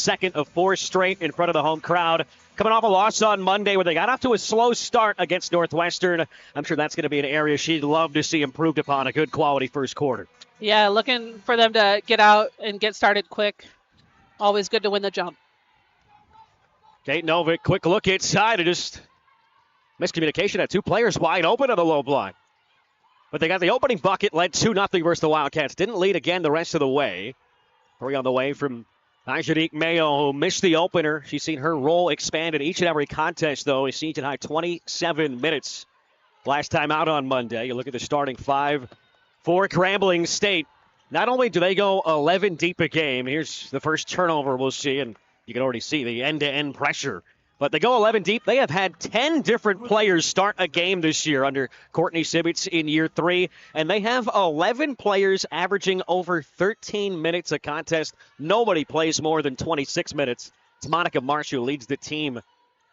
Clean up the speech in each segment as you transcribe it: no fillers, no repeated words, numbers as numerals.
second of 4 straight in front of the home crowd. Coming off a loss on Monday where they got off to a slow start against Northwestern. I'm sure that's going to be an area she'd love to see improved upon, a good quality first quarter. Yeah, looking for them to get out and get started quick. Always good to win the jump. Kate Novick, quick look inside and just miscommunication. Had 2 players wide open on the low block. But they got the opening bucket, led 2-0 versus the Wildcats. Didn't lead again the rest of the way. 3 on the way from Angelique Mayo, who missed the opener. She's seen her role expand in each and every contest, though. A season high 27 minutes last time out on Monday. You look at the starting 5 for Grambling State. Not only do they go 11 deep a game, here's the first turnover we'll see, and you can already see the end-to-end pressure. But they go 11 deep. They have had 10 different players start a game this year under Courtney Sibitz in year 3. And they have 11 players averaging over 13 minutes a contest. Nobody plays more than 26 minutes. It's Monica Marsh who leads the team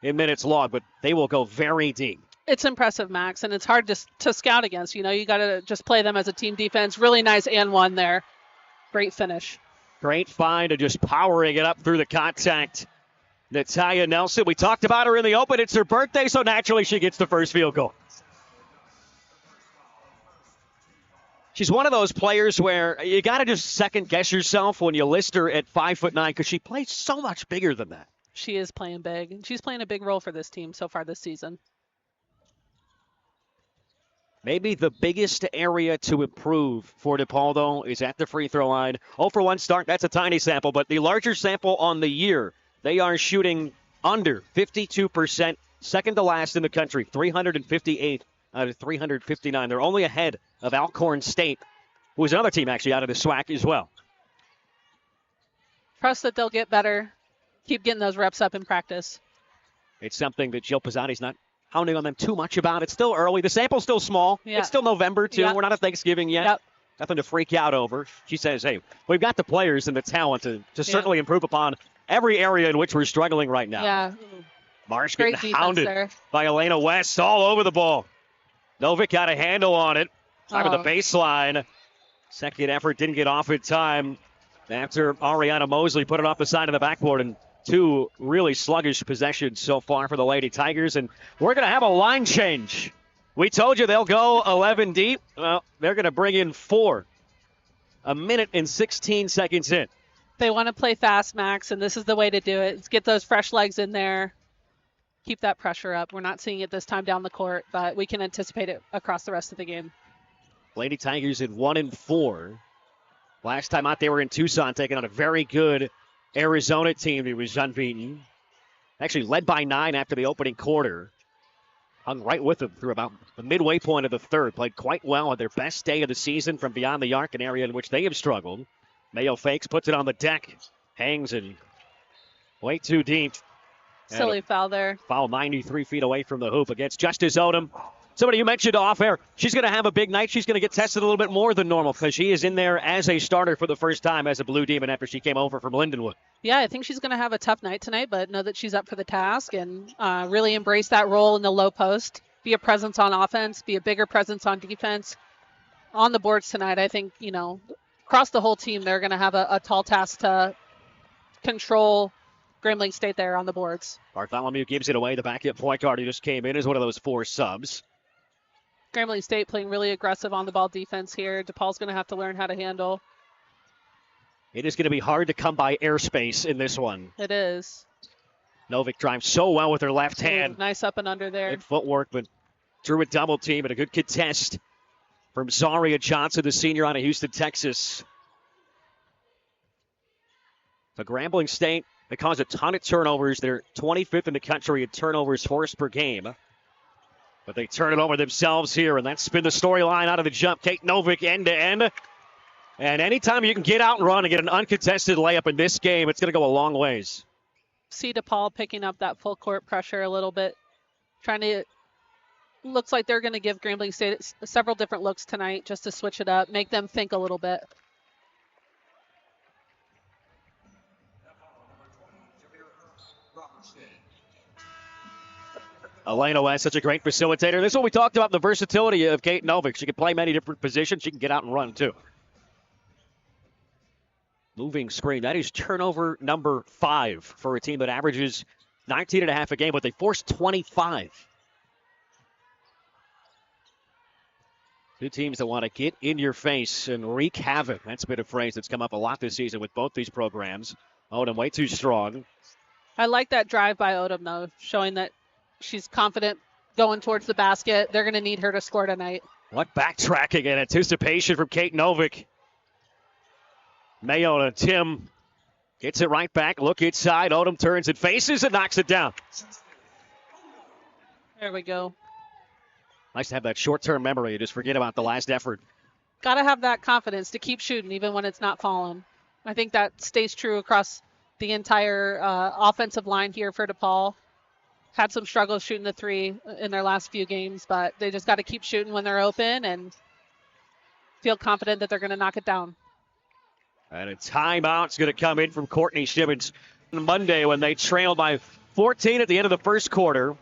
in minutes logged, but they will go very deep. It's impressive, Max, and it's hard to scout against. You know, you got to just play them as a team defense. Really nice and one there. Great finish. Great find and just powering it up through the contact. Natalia Nelson, we talked about her in the open. It's her birthday, so naturally she gets the first field goal. She's one of those players where you got to just second guess yourself when you list her at 5'9" because she plays so much bigger than that. She is playing big, and she's playing a big role for this team so far this season. Maybe the biggest area to improve for DePaul, though, is at the free throw line. 0 for 1 start, that's a tiny sample, but the larger sample on the year, they are shooting under 52%, second to last in the country, 358 out of 359. They're only ahead of Alcorn State, who is another team actually out of the SWAC as well. Trust that they'll get better. Keep getting those reps up in practice. It's something that Jill Pizzotti's not hounding on them too much about. It's still early. The sample's still small. Yeah. It's still November, too. Yep. We're not at Thanksgiving yet. Yep. Nothing to freak out over. She says, hey, we've got the players and the talent to certainly improve upon every area in which we're struggling right now. Yeah. Marsh Great getting defense hounded there by Elena West all over the ball. Novick got a handle on it. Time of the baseline. Second effort didn't get off in time after Ariana Mosley put it off the side of the backboard, and 2 really sluggish possessions so far for the Lady Tigers. And we're going to have a line change. We told you they'll go 11 deep. Well, they're going to bring in 4. 1 minute and 16 seconds in. They want to play fast, Max, and this is the way to do it. Is get those fresh legs in there. Keep that pressure up. We're not seeing it this time down the court, but we can anticipate it across the rest of the game. Lady Tigers in 1-4. Last time out, they were in Tucson, taking on a very good Arizona team that was unbeaten. Actually led by 9 after the opening quarter. Hung right with them through about the midway point of the third. Played quite well on their best day of the season from beyond the arc, an area in which they have struggled. Mayo fakes, puts it on the deck. Hangs and way too deep. Silly foul there. Foul 93 feet away from the hoop against Justice Odom. Somebody you mentioned off air, she's going to have a big night. She's going to get tested a little bit more than normal because she is in there as a starter for the first time as a Blue Demon after she came over from Lindenwood. Yeah, I think she's going to have a tough night tonight, but know that she's up for the task and really embrace that role in the low post. Be a presence on offense, be a bigger presence on defense. On the boards tonight, I think, across the whole team, they're going to have a tall task to control Grambling State there on the boards. Bartholomew gives it away. The backup point guard who just came in is one of those 4 subs. Grambling State playing really aggressive on the ball defense here. DePaul's going to have to learn how to handle. It is going to be hard to come by airspace in this one. It is. Novick drives so well with her left hand. Nice up and under there. Good footwork, but drew a double team and a good contest from Zaria Johnson, the senior out of Houston, Texas. The Grambling State, they cause a ton of turnovers. They're 25th in the country in turnovers forced per game. But they turn it over themselves here, and that's been the storyline out of the jump. Kate Novick end-to-end. And anytime you can get out and run and get an uncontested layup in this game, it's going to go a long ways. See DePaul picking up that full court pressure a little bit. Looks like they're going to give Grambling State several different looks tonight just to switch it up, make them think a little bit. Elena West, such a great facilitator. This is what we talked about, the versatility of Kate Novick. She can play many different positions. She can get out and run, too. moving screen. That is turnover number 5 for a team that averages 19.5 a game, but they forced 25. Two teams that want to get in your face and wreak havoc. That's been a phrase that's come up a lot this season with both these programs. Odom way too strong. I like that drive by Odom, though, showing that she's confident going towards the basket. They're going to need her to score tonight. What backtracking and anticipation from Kate Novick. Mayo to Tim. Gets it right back. Look inside. Odom turns and faces and knocks it down. There we go. Nice to have that short-term memory. You just forget about the last effort. Got to have that confidence to keep shooting even when it's not falling. I think that stays true across the entire offensive line here for DePaul. Had some struggles shooting the three in their last few games, but they just got to keep shooting when they're open and feel confident that they're going to knock it down. And a timeout's going to come in from Courtney Shibbins on Monday when they trailed by 14 at the end of the first quarter.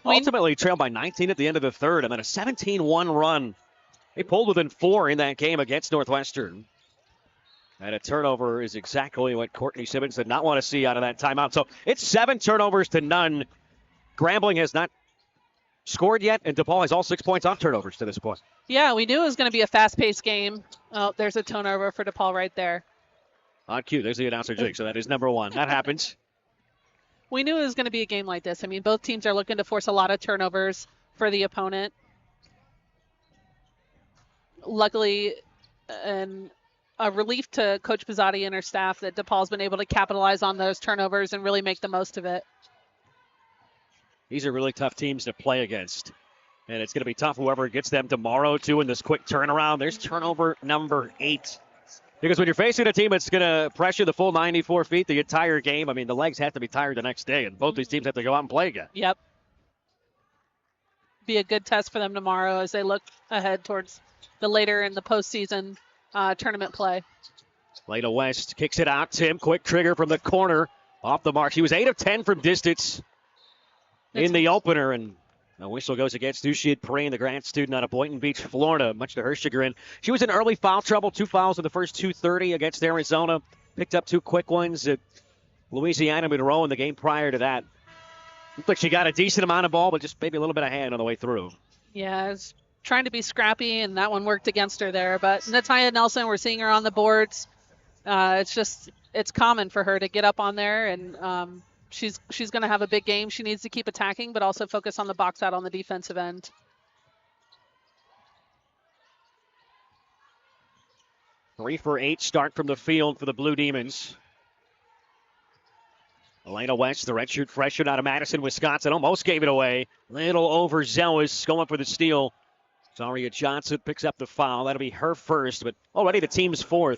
Ultimately trailed by 19 at the end of the third, and then a 17-1 run. They pulled within 4 in that game against Northwestern. And a turnover is exactly what Courtney Shibbins did not want to see out of that timeout. So it's 7 turnovers to none. Grambling has not scored yet, and DePaul has all 6 points off turnovers to this point. Yeah, we knew it was going to be a fast-paced game. Oh, there's a turnover for DePaul right there. On cue, there's the announcer jig, so that is number 1. That happens. We knew it was going to be a game like this. I mean, both teams are looking to force a lot of turnovers for the opponent. Luckily, and a relief to Coach Pizzotti and her staff that DePaul's been able to capitalize on those turnovers and really make the most of it. These are really tough teams to play against. And it's going to be tough whoever gets them tomorrow, too, in this quick turnaround. There's turnover number 8. Because when you're facing a team that's going to pressure the full 94 feet the entire game, I mean, the legs have to be tired the next day, and both these teams have to go out and play again. Yep. Be a good test for them tomorrow as they look ahead towards the later in the postseason tournament play. Leda West kicks it out. Tim, quick trigger from the corner. Off the mark. She was 8 of 10 from distance in the opener, and the whistle goes against Ushid Perrine, the grad student out of Boynton Beach, Florida, much to her chagrin. She was in early foul trouble, 2 fouls in the first 2:30 against Arizona. Picked up 2 quick ones at Louisiana Monroe in the game prior to that. Looked like she got a decent amount of ball, but just maybe a little bit of hand on the way through. Yeah, I was trying to be scrappy, and that one worked against her there. But Natalia Nelson, we're seeing her on the boards. It's common for her to get up on there, and she's going to have a big game. She needs to keep attacking, but also focus on the box out on the defensive end. Three for 8 start from the field for the Blue Demons. Elena West, the redshirt freshman out of Madison, Wisconsin, almost gave it away. Little overzealous, going for the steal. Zaria Johnson picks up the foul. That'll be her first, but already the team's 4th.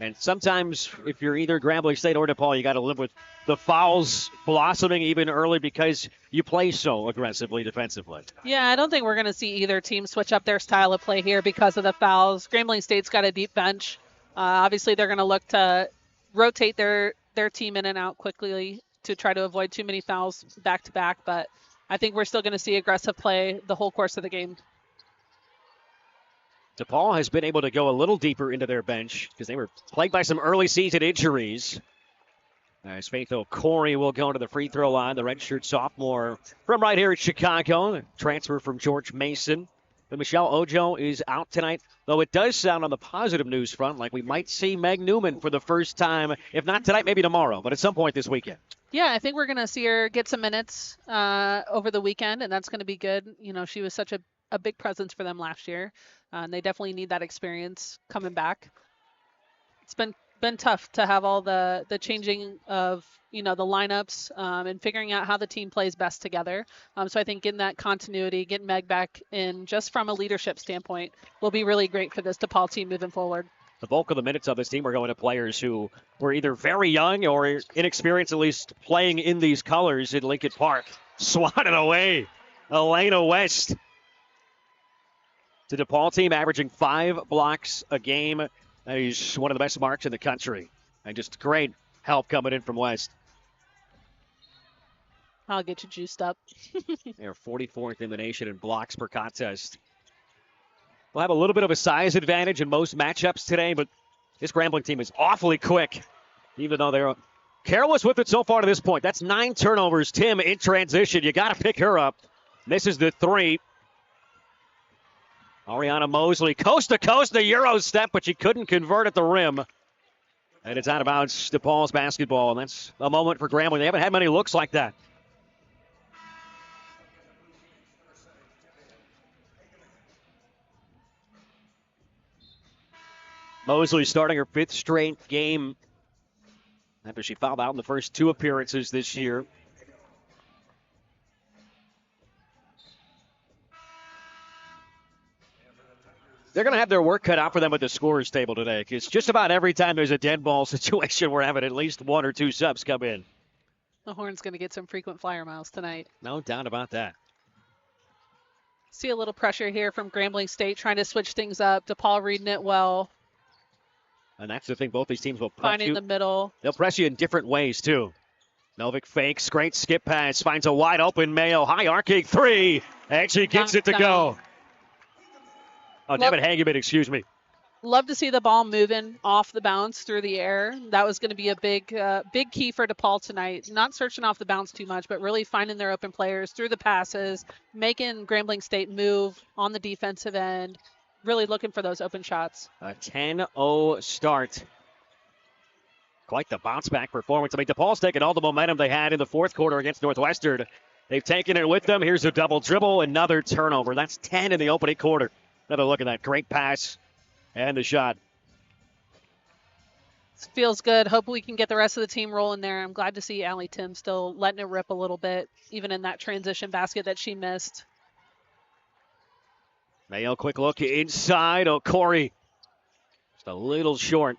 And sometimes, if you're either Grambling State or DePaul, you got to live with the fouls blossoming even early because you play so aggressively defensively. Yeah, I don't think we're going to see either team switch up their style of play here because of the fouls. Grambling State's got a deep bench. Obviously, they're going to look to rotate their team in and out quickly to try to avoid too many fouls back-to-back, but I think we're still going to see aggressive play the whole course of the game. DePaul has been able to go a little deeper into their bench because they were plagued by some early season injuries. As Faith O'Corey will go to the free throw line, the redshirt sophomore from right here at Chicago, transfer from George Mason. But Michelle Ojo is out tonight, though it does sound on the positive news front like we might see Meg Newman for the first time, if not tonight, maybe tomorrow, but at some point this weekend. Yeah, I think we're going to see her get some minutes over the weekend, and that's going to be good. You know, she was such a big presence for them last year, and they definitely need that experience coming back. It's been tough to have all the changing of, you know, the lineups and figuring out how the team plays best together. So I think getting that continuity, getting Meg back in just from a leadership standpoint will be really great for this DePaul team moving forward. The bulk of the minutes of this team are going to players who were either very young or inexperienced, at least playing in these colors in Lincoln Park. Swatted away. Elena West. The DePaul team averaging 5 blocks a game. That is one of the best marks in the country. And just great help coming in from West. I'll get you juiced up. They're 44th in the nation in blocks per contest. will have a little bit of a size advantage in most matchups today, but this Grambling team is awfully quick, even though they're careless with it so far to this point. That's 9 turnovers. Tim in transition. You got to pick her up. Misses the 3. Ariana Mosley, coast to coast, the Euro step, but she couldn't convert at the rim. And it's out of bounds, DePaul's basketball, and that's a moment for Grambling. They haven't had many looks like that. Mosley starting her 5th straight game after she fouled out in the first 2 appearances this year. They're going to have their work cut out for them at the scorer's table today, because just about every time there's a dead ball situation, we're having at least 1 or 2 subs come in. The Horns going to get some frequent flyer miles tonight. No doubt about that. See a little pressure here from Grambling State, trying to switch things up. DePaul reading it well. And that's the thing, both these teams will press Finding you. the middle. They'll press you in different ways, too. Novik fakes, great skip pass, finds a wide open Mayo, high arcing 3, and she gets it to go. Oh, Devin Hageman, excuse me. Love to see the ball moving off the bounce through the air. That was going to be a big key for DePaul tonight. Not searching off the bounce too much, but really finding their open players through the passes, making Grambling State move on the defensive end, really looking for those open shots. A 10-0 start. Quite the bounce-back performance. I mean, DePaul's taken all the momentum they had in the 4th quarter against Northwestern. They've taken it with them. Here's a double dribble, another turnover. That's 10 in the opening quarter. Another look at that. Great pass and the shot. Feels good. Hope we can get the rest of the team rolling there. I'm glad to see Allie Tim still letting it rip a little bit, even in that transition basket that she missed. Mayo, quick look inside. Oh, Corey, just a little short.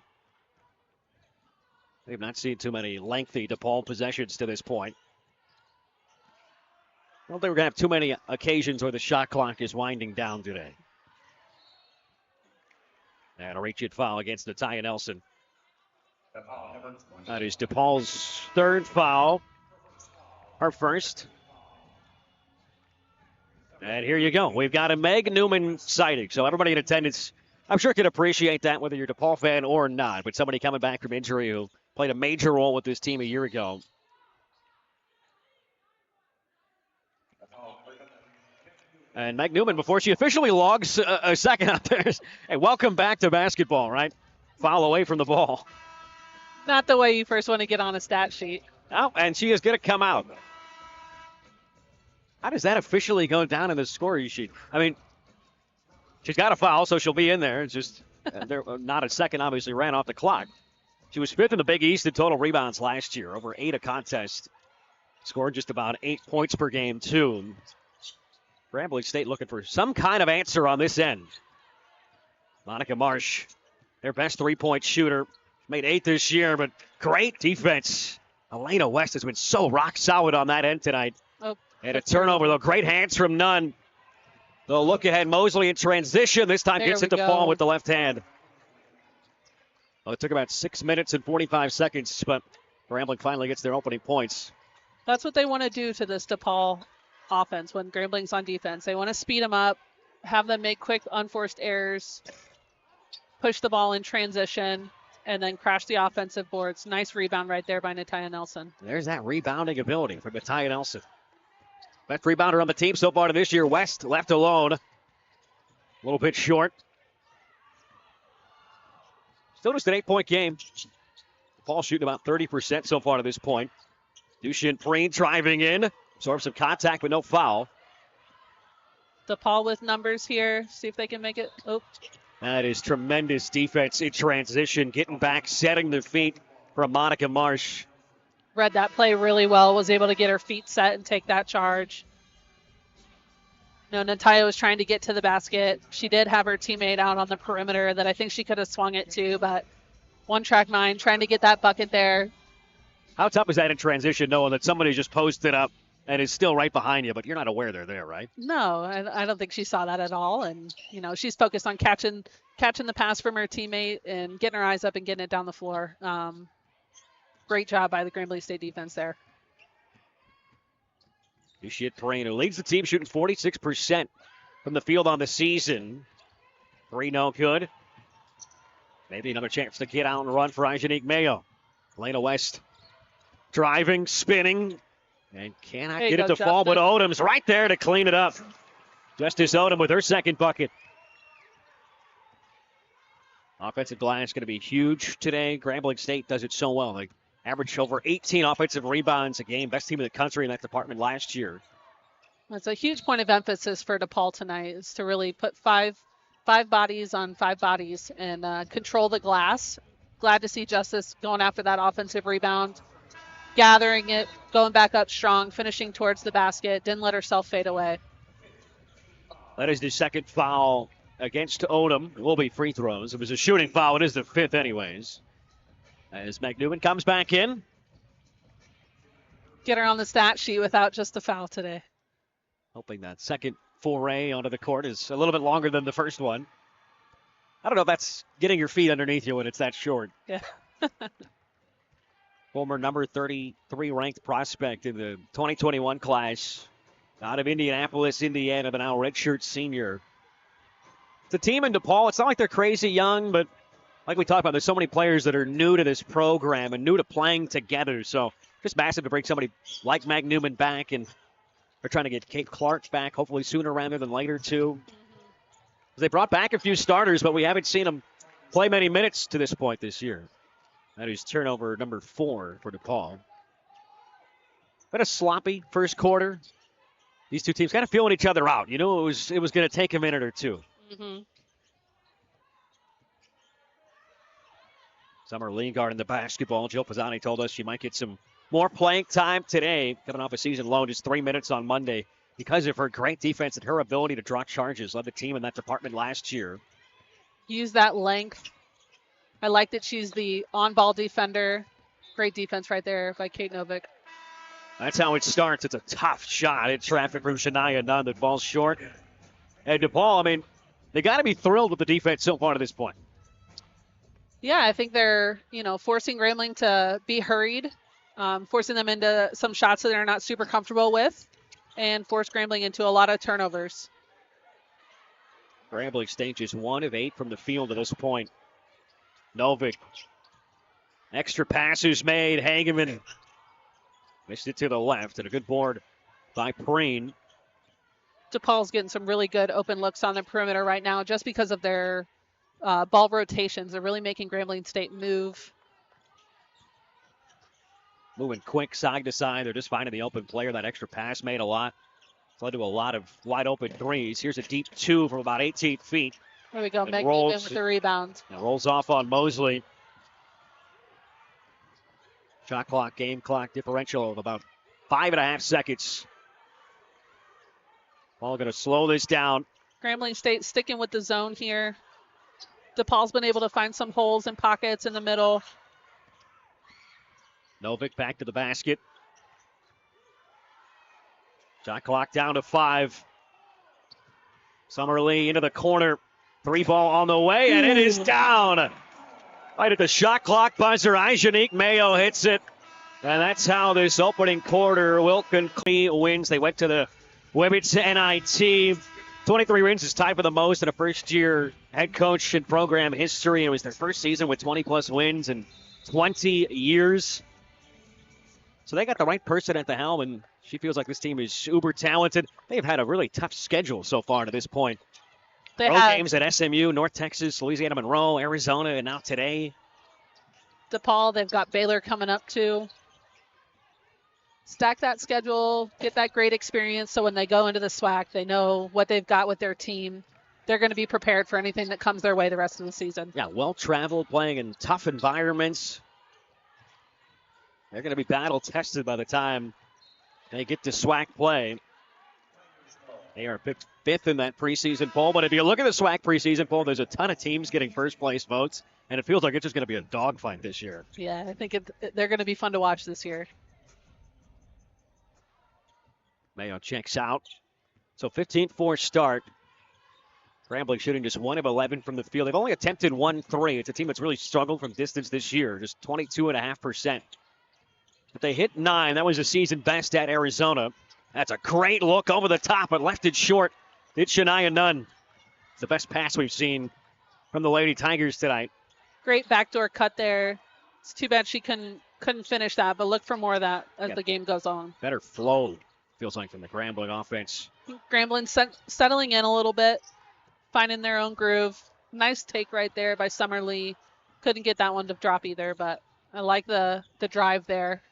We've not seen too many lengthy DePaul possessions to this point. I don't think we're going to have too many occasions where the shot clock is winding down today. And a reach-it foul against Natalia Nelson. That is DePaul's 3rd foul. Her 1st. And here you go. We've got a Meg Newman sighting. So everybody in attendance, I'm sure, can appreciate that, whether you're a DePaul fan or not. But somebody coming back from injury who played a major role with this team a year ago. And Meg Newman, before she officially logs a second out there, hey, welcome back to basketball, right? Foul away from the ball. Not the way you first want to get on a stat sheet. Oh, and she is going to come out. How does that officially go down in the scoring sheet? I mean, she's got a foul, so she'll be in there. It's just not a second, obviously, ran off the clock. She was 5th in the Big East in total rebounds last year, over 8 a contest. Scored just about 8 points per game, too. Grambling State looking for some kind of answer on this end. Monica Marsh, their best 3-point shooter. Made 8 this year, but great defense. Elena West has been so rock solid on that end tonight. Oh, and a turnover, though. Great hands from Nunn. They'll look ahead. Mosley in transition. This time gets it to fall with the left hand. Well, it took about 6 minutes and 45 seconds, but Grambling finally gets their opening points. That's what they want to do to this DePaul offense when Grambling's on defense. They want to speed them up, have them make quick, unforced errors, push the ball in transition, and then crash the offensive boards. Nice rebound right there by Natalia Nelson. There's that rebounding ability from Natalia Nelson. Best rebounder on the team so far this year. West left alone. A little bit short. Still just an 8-point game. Paul shooting about 30% so far to this point. Dushin Preen driving in. Absorbs some contact but no foul. DePaul with numbers here. See if they can make it. Oh. That is tremendous defense in transition. Getting back, setting their feet from Monica Marsh. Read that play really well. Was able to get her feet set and take that charge. No, Natalia was trying to get to the basket. She did have her teammate out on the perimeter that I think she could have swung it to, but one track mind trying to get that bucket there. How tough is that in transition, knowing that somebody just posted up and is still right behind you, but you're not aware they're there, right? No, I don't think she saw that at all. And, you know, she's focused on catching the pass from her teammate and getting her eyes up and getting it down the floor. Great job by the Grambling State defense there. Dushin Preen, who leads the team, shooting 46% from the field on the season. Three no good. Maybe another chance to get out and run for Angelique Mayo. Lena West driving, spinning, and cannot get it to fall, but Odom's right there to clean it up. Justice Odom with her second bucket. Offensive glass going to be huge today. Grambling State does it so well. They averaged over 18 offensive rebounds a game. Best team in the country in that department last year. That's a huge point of emphasis for DePaul tonight, is to really put five bodies on five bodies and control the glass. Glad to see Justice going after that offensive rebound, gathering it, going back up strong, finishing towards the basket, didn't let herself fade away. That is the second foul against Odom. It will be free throws. It was a shooting foul. It is the fifth anyways. As McNewman comes back in. Get her on the stat sheet without just a foul today. Hoping that second foray onto the court is a little bit longer than the first one. I don't know if that's getting your feet underneath you when it's that short. Yeah. Former number 33 ranked prospect in the 2021 class out of Indianapolis, Indiana, but now redshirt senior. It's a team in DePaul. It's not like they're crazy young, but like we talked about, there's so many players that are new to this program and new to playing together. So just massive to bring somebody like McNewman back, and they're trying to get Kate Clark back, hopefully sooner rather than later, too. They brought back a few starters, but we haven't seen them play many minutes to this point this year. That is turnover number 4 for DePaul. Been a sloppy first quarter. These two teams kind of feeling each other out. You know, it was going to take a minute or two. Mm-hmm. Summer Lingard in the basketball. Jill Pisani told us she might get some more playing time today, coming off a season low, just 3 minutes on Monday, because of her great defense and her ability to draw charges. Led the team in that department last year. Use that length. I like that she's the on-ball defender. Great defense right there by Kate Novick. That's how it starts. It's a tough shot in traffic from Shania Nunn that falls short. And DePaul, I mean, they got to be thrilled with the defense so far to this point. Yeah, I think they're, forcing Grambling to be hurried, forcing them into some shots that they're not super comfortable with, and force Grambling into a lot of turnovers. Grambling State just 1 of 8 from the field at this point. Novick. Extra passes made. Hageman missed it to the left, and a good board by Preen. DePaul's getting some really good open looks on the perimeter right now just because of their ball rotations. They're really making Grambling State move. Moving quick side to side. They're just finding the open player. That extra pass made a lot. It's led to a lot of wide open threes. Here's a deep 2 from about 18 feet. There we go. McNewman with the rebound. Rolls off on Mosley. Shot clock, game clock differential of about 5.5 seconds. Ball going to slow this down. Grambling State sticking with the zone here. DePaul's been able to find some holes and pockets in the middle. Novick back to the basket. Shot clock down to 5. Summerlee into the corner. 3 ball on the way, and it is down. Right at the shot clock buzzer, Angelique Mayo hits it. And that's how this opening quarter will conclude. Wins. They went to the Women's NIT. 23 wins is tied for the most in a first-year head coach in program history. It was their first season with 20-plus wins in 20 years. So they got the right person at the helm, and she feels like this team is uber talented. They've had a really tough schedule so far to this point. They Road have games at SMU, North Texas, Louisiana Monroe, Arizona, and now today. DePaul, they've got Baylor coming up too. Stack that schedule, get that great experience, so when they go into the SWAC, they know what they've got with their team. They're going to be prepared for anything that comes their way the rest of the season. Yeah, well-traveled, playing in tough environments. They're going to be battle-tested by the time they get to SWAC play. They are picked 5th in that preseason poll, but if you look at the SWAC preseason poll, there's a ton of teams getting first-place votes, and it feels like it's just going to be a dogfight this year. Yeah, I think they're going to be fun to watch this year. Mayo checks out. So 15-4 start. Grambling shooting just 1 of 11 from the field. They've only attempted 1 3. It's a team that's really struggled from distance this year, just 22.5%. But they hit 9. That was a season best at Arizona. That's a great look over the top, but left it short. Did Shania Nunn. It's the best pass we've seen from the Lady Tigers tonight. Great backdoor cut there. It's too bad she couldn't finish that, but look for more of that as the game goes on. Better flow, feels like, from the Grambling offense. Grambling settling in a little bit, finding their own groove. Nice take right there by Summer Lee. Couldn't get that one to drop either, but I like the drive there.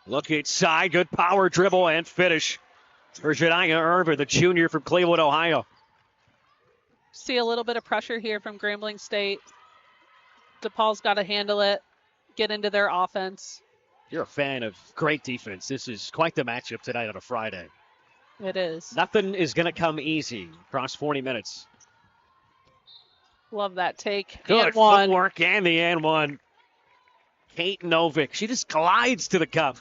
Look inside, good power dribble and finish for Jediah Irvin, the junior from Cleveland, Ohio. See a little bit of pressure here from Grambling State. DePaul's got to handle it, get into their offense. You're a fan of great defense. This is quite the matchup tonight on a Friday. It is. Nothing is going to come easy across 40 minutes. Love that take. Good footwork and the and one. Kate Novick, she just glides to the cup.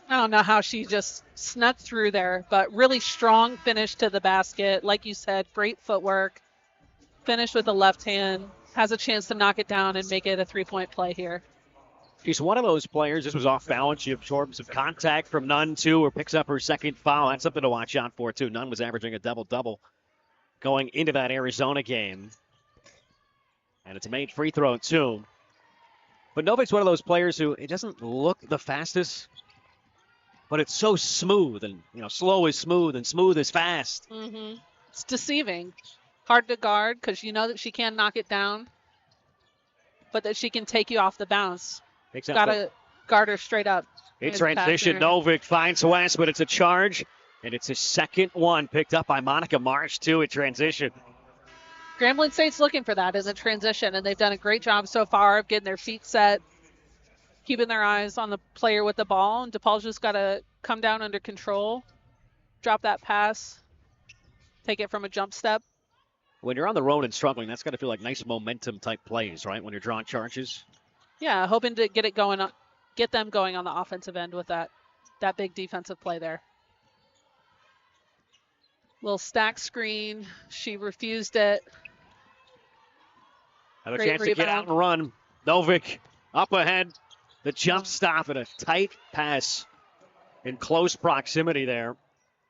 I don't know how she just snuck through there, but really strong finish to the basket. Like you said, great footwork. Finished with the left hand. Has a chance to knock it down and make it a three-point play here. She's one of those players. This was off balance. She absorbs some contact from Nunn, too, or picks up her second foul. That's something to watch out for, too. Nunn was averaging a double-double going into that Arizona game. And it's a made free throw, too. But Novick's one of those players who, it doesn't look the fastest, but it's so smooth. And, slow is smooth and smooth is fast. Mm-hmm. It's deceiving. Hard to guard because you know that she can knock it down, but that she can take you off the bounce. Got to guard her straight up. In transition, Novick finds West, but it's a charge, and it's a second one picked up by Monica Marsh, too, in transition. Grambling State's looking for that as a transition, and they've done a great job so far of getting their feet set, keeping their eyes on the player with the ball, and DePaul's just got to come down under control, drop that pass, take it from a jump step. When you're on the road and struggling, that's got to feel like nice momentum-type plays, right, when you're drawing charges? Yeah, hoping to get them going on the offensive end with that big defensive play there. Little stack screen. She refused it. Have a chance to get out and run. Novick up ahead. The jump stop and a tight pass in close proximity there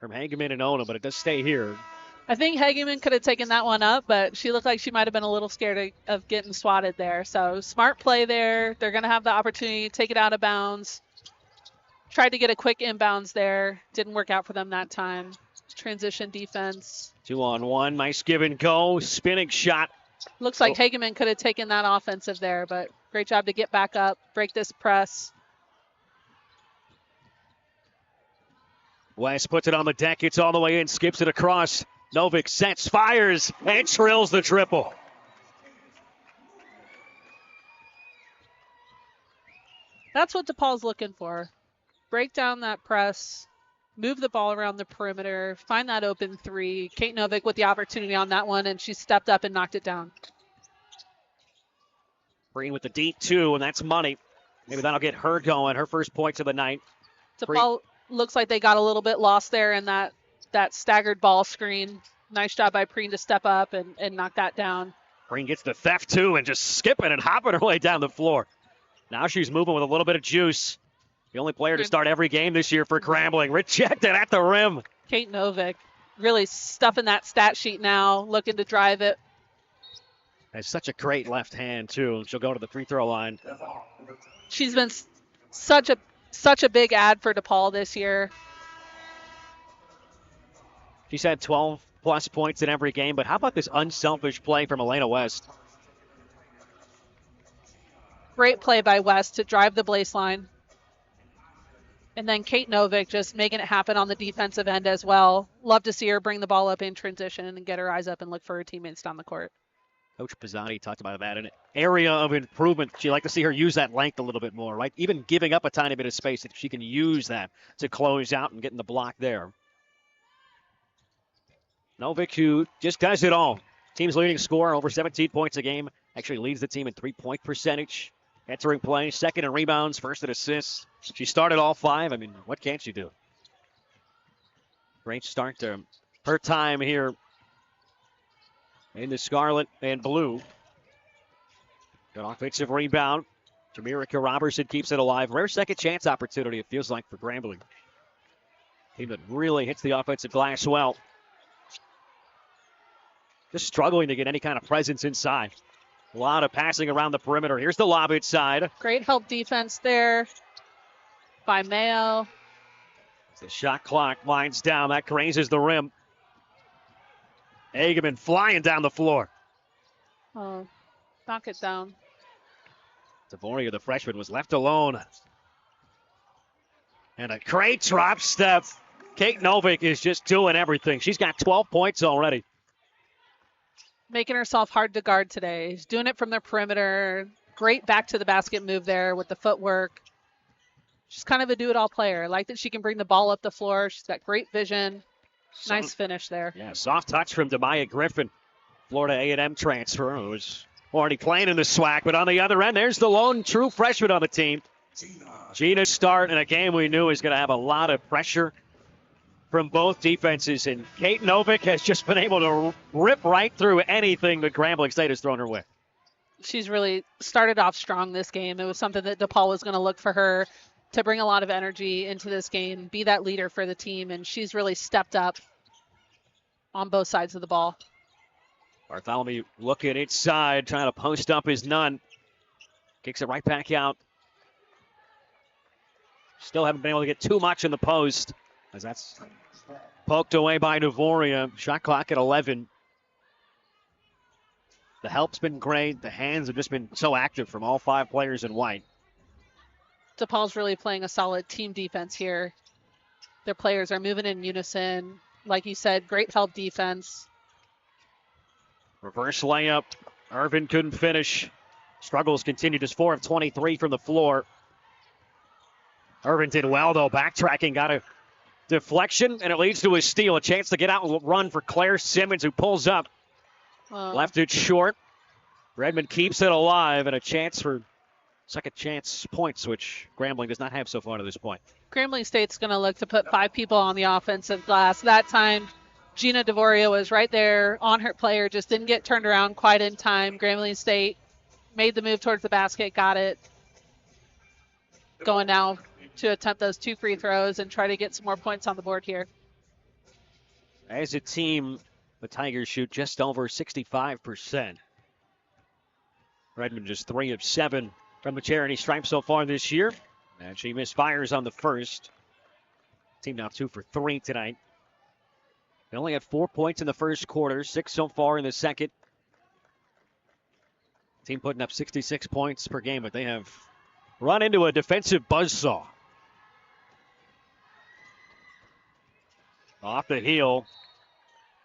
from Hageman and Ona, but it does stay here. I think Hageman could have taken that one up, but she looked like she might have been a little scared of getting swatted there. So smart play there. They're going to have the opportunity to take it out of bounds. Tried to get a quick inbounds there. Didn't work out for them that time. Transition defense. 2-on-1. Nice give and go. Spinning shot. Looks like Hageman could have taken that offensive there, but great job to get back up, break this press. West puts it on the deck. It's all the way in. Skips it across. Novick sets, fires, and trills the triple. That's what DePaul's looking for. Break down that press, move the ball around the perimeter, find that open three. Kate Novick with the opportunity on that one, and she stepped up and knocked it down. Breen with the deep two, and that's money. Maybe that'll get her going. Her first points of the night. DePaul looks like they got a little bit lost there in that staggered ball screen. Nice job by Preen to step up and knock that down. Preen gets the theft, too, and just skipping and hopping her way down the floor. Now she's moving with a little bit of juice. The only player to start every game this year for Grambling. Rejected at the rim. Kate Novick really stuffing that stat sheet now, looking to drive it. Has such a great left hand, too. She'll go to the free throw line. She's been such a big ad for DePaul this year. She's had 12-plus points in every game, but how about this unselfish play from Elena West? Great play by West to drive the baseline. And then Kate Novick just making it happen on the defensive end as well. Love to see her bring the ball up in transition and get her eyes up and look for her teammates down the court. Coach Pizzati talked about that, an area of improvement. She'd like to see her use that length a little bit more, right? Even giving up a tiny bit of space, if she can use that to close out and get in the block there. Novick, who just does it all. Team's leading scorer, over 17 points a game. Actually leads the team in three-point percentage. Entering play, second in rebounds, first in assists. She started all five. I mean, what can't she do? Great start to her time here in the scarlet and blue. Good offensive rebound. Jamaica Robertson keeps it alive. Rare second chance opportunity, it feels like, for Grambling. Team that really hits the offensive glass well. just struggling to get any kind of presence inside. A lot of passing around the perimeter. Here's the lob inside. Great help defense there by Mayo. The shot clock winds down. That grazes the rim. Hageman flying down the floor. Oh, knock it down. Dvoria, the freshman, was left alone. And a great drop step. Kate Novick is just doing everything. She's got 12 points already. Making herself hard to guard today. She's doing it from the perimeter. Great back to the basket move there with the footwork. She's kind of a do-it-all player. I like that she can bring the ball up the floor. She's got great vision. Nice finish there. Yeah, soft touch from Demaya Griffin. Florida A&M transfer, who was already playing in the SWAC. But on the other end, there's the lone true freshman on the team. Gina start in a game we knew was going to have a lot of pressure from both defenses. And Kate Novick has just been able to rip right through anything that Grambling State has thrown her way. She's really started off strong this game. It was something that DePaul was going to look for her to bring a lot of energy into this game, be that leader for the team, and she's really stepped up on both sides of the ball. Bartholomew looking inside, trying to post up his none. Kicks it right back out. Still haven't been able to get too much in the post, as that's poked away by Dvoria. Shot clock at 11. The help's been great. The hands have just been so active from all 5 players in white. DePaul's really playing a solid team defense here. Their players are moving in unison. Like you said, great help defense. Reverse layup. Irvin couldn't finish. Struggles continued. Just 4 of 23 from the floor. Irvin did well, though. Backtracking, got a deflection, and it leads to a steal. A chance to get out and run for Claire Simmons, who pulls up. Left it short. Redmond keeps it alive, and a chance for second chance points, which Grambling does not have so far to this point. Grambling State's going to look to put 5 people on the offensive glass. That time, Gina Dvoria was right there on her player, just didn't get turned around quite in time. Grambling State made the move towards the basket, got it. Going now to attempt those 2 free throws and try to get some more points on the board here. As a team, the Tigers shoot just over 65%. Redmond just 3 of 7 from the charity stripe so far this year. And she misfires on the first. Team now 2 for 3 tonight. They only had 4 points in the first quarter, 6 so far in the second. Team putting up 66 points per game, but they have run into a defensive buzzsaw. Off the heel.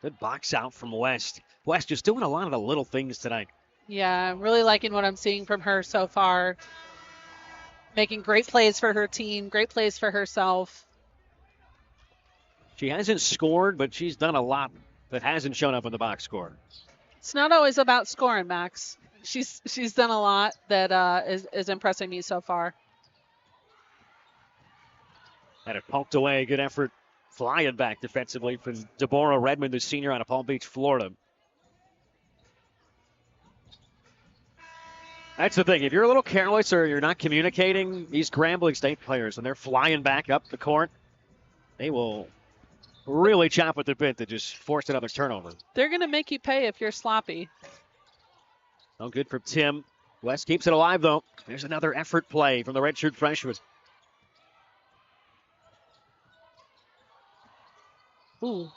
Good box out from West. West just doing a lot of the little things tonight. Yeah, I'm really liking what I'm seeing from her so far. Making great plays for her team, great plays for herself. She hasn't scored, but she's done a lot that hasn't shown up in the box score. It's not always about scoring, Max. She's done a lot that is impressing me so far. Had it poked away. Good effort flying back defensively from Deborah Redmond, the senior out of Palm Beach, Florida. That's the thing. If you're a little careless or you're not communicating, these Grambling State players, when they're flying back up the court, they will really chop at the bit to just force another turnover. They're going to make you pay if you're sloppy. No good for Tim. West keeps it alive, though. There's another effort play from the redshirt freshman. Ooh.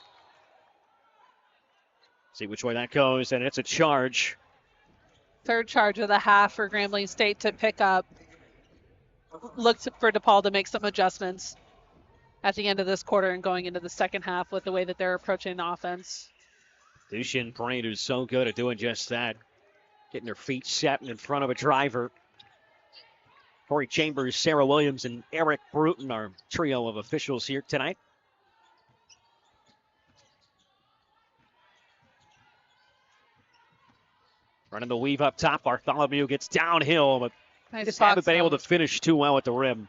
See which way that goes, and it's a charge. Third charge of the half for Grambling State to pick up. Look for DePaul to make some adjustments at the end of this quarter and going into the second half with the way that they're approaching the offense. Dushin Brain is so good at doing just that. Getting their feet set in front of a driver. Corey Chambers, Sarah Williams, and Eric Bruton, our trio of officials here tonight. Running the weave up top. Bartholomew gets downhill, but Nice just haven't been zone. able to finish too well at the rim.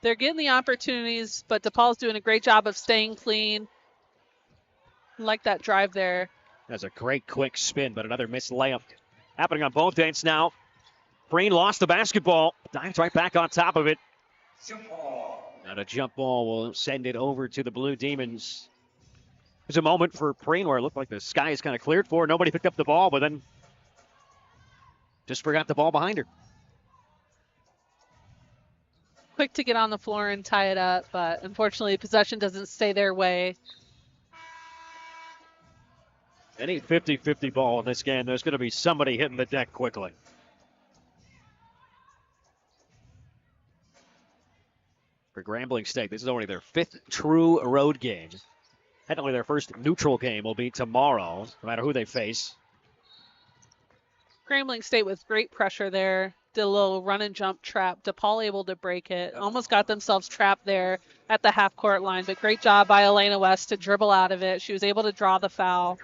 They're getting the opportunities, but DePaul's doing a great job of staying clean. I like that drive there. That's a great quick spin, but another missed layup happening on both ends now. Breen lost the basketball. Dives right back on top of it. And a jump ball will send it over to the Blue Demons. There's a moment for Preen where it looked like the sky is kind of cleared for her. Nobody picked up the ball, but then just forgot the ball behind her. Quick to get on the floor and tie it up, but unfortunately possession doesn't stay their way. Any 50-50 ball in this game, there's going to be somebody hitting the deck quickly. For Grambling State, this is only their 5th true road game. Technically, their first neutral game will be tomorrow, no matter who they face. Grambling State with great pressure there. Did a little run and jump trap. DePaul able to break it. Almost got themselves trapped there at the half-court line, but great job by Elena West to dribble out of it. She was able to draw the foul.